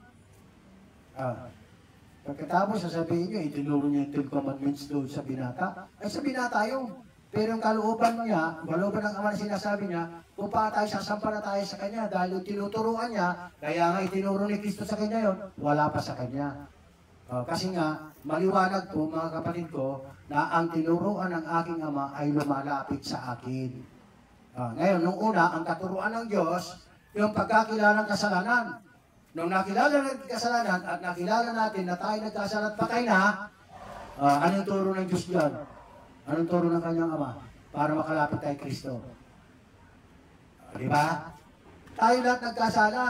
Pagkatapos sasabihin niyo, itinuro niya yung 10 Commandments doon sa binata. Ay sa binata yun. Pero yung kalooban niya, kalooban ng Ama na sinasabi niya, kung pa tayo sasampalataya sa Kanya, dahil yung tinuturuan niya, kaya nga itinuro ni Kristo sa Kanya yun, wala pa sa Kanya. Kasi nga, maliwanag po mga kapatid ko, na ang tinuruan ng aking Ama ay lumalapit sa akin. Ngayon, nung una, ang katuruan ng Diyos, yung pagkakilala ng kasalanan. Nung nakilala ng kasalanan at nakilala natin na tayo nagkasala at patay na, anong turo ng Diyos dyan? Anong turo ng Kanyang Ama? Para makalapit tayo Kristo. Di ba? Tayo lahat nagkasala.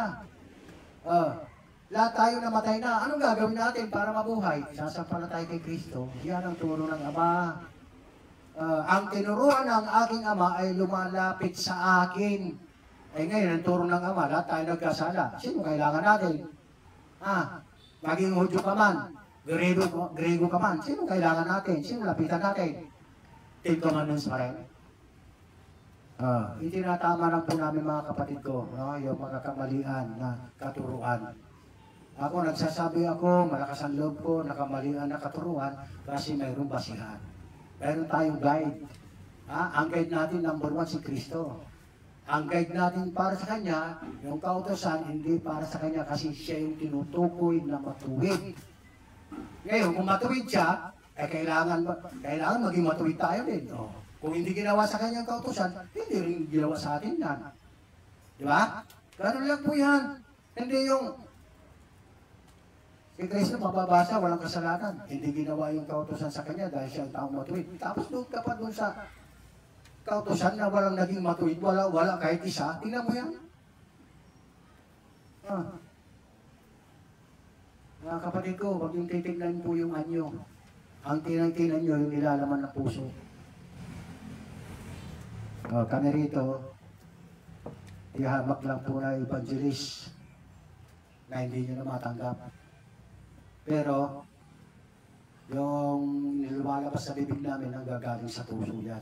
Lahat tayo namatay na. Anong gagawin natin para mabuhay? Sasampalataya kay Kristo. Yan ang turo ng Ama. Ang tinuruan ng aking Ama ay lumalapit sa akin. Eh ngayon, ang turo ng Ama, lahat tayo nagkasala. Sino kailangan natin? Maging Hudyo ka man, Grego ka man, sino kailangan natin? Sino lapitan natin? Ten Commandments pa rin. Itinatama lang po namin mga kapatid ko, yung mga kamalian na katuruan. Ako, nagsasabi ako, malakas ang loob ko, nakamalian na katuruan, kasi mayroong basihan. Mayroon tayong guide. Ang guide natin, number 1, si Kristo. Ang guide natin para sa Kanya, yung kautosan, hindi para sa Kanya kasi siya yung tinutukoy na matuwid. Ngayon, kung matuwid siya, kailangan maging matuwid tayo din. Kung hindi ginawa sa Kanyang kautosan, hindi rin ginawa sa atin yan. Di ba? Ganun lang po yan. Hindi yung si Kristo mababasa, walang kasalanan. Hindi ginawa yung kautosan sa Kanya dahil siya ang taong matuwid. Tapos doon ka pa doon sa kautosan na walang naging matuwid, wala kahit isa, tingnan mo yan. Mga kapatid ko, huwag yung titignan po yung anyo. Ang tinang-tinan nyo, yung nilalaman ng puso. Kami rito, ihamak lang po na evangelist na hindi nyo na matanggap. Pero, yung nilumalabas sa bibig namin ang gagaling sa puso yan.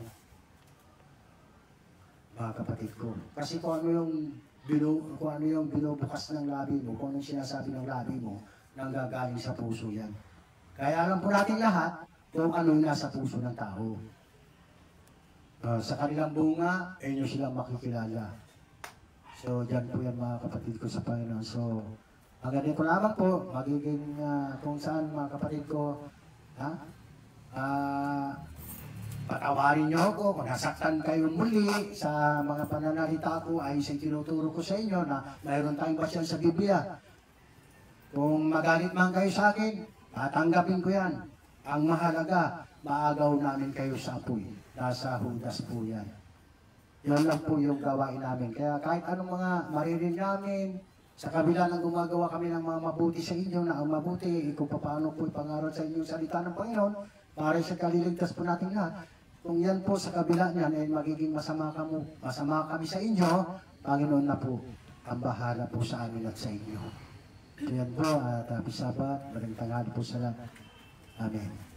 Mga kapatid ko. Kasi kung ano yung binubukas ng labi mo, kung ano yung sinasabi ng labi mo, nang gagaling sa puso yan. Kaya alam po natin lahat kung ano yung nasa puso ng tao. Sa kanilang bunga, nyo silang makikilala. So, dyan po yan mga kapatid ko sa Panginoon. So, ang ganito ko lamang po, magiging kung saan mga kapatid ko, patawarin niyo ako kung nasaktan kayo muli sa mga pananalita ko ay sa tinuturo ko sa inyo na mayroon tayong basyan sa Biblia. Kung magalit man kayo sa akin, tatanggapin ko yan. Ang mahalaga, maagaw namin kayo sa apoy. Nasa Judas po yan. Yun lang po yung gawain namin. Kaya kahit anong mga maririnig namin, sa kabila ng gumagawa kami ng mga mabuti sa inyo, na ang mabuti, kung paano po ipangaral sa inyo yung salita ng Panginoon, para sa kaliligtas po natin lahat. Kung yan po sa kabila niyan ay magiging masama kami sa inyo, Panginoon na po ang bahala po sa amin at sa inyo. So yan po, at happy Sabat, maraming tanghali po sa lahat. Amen.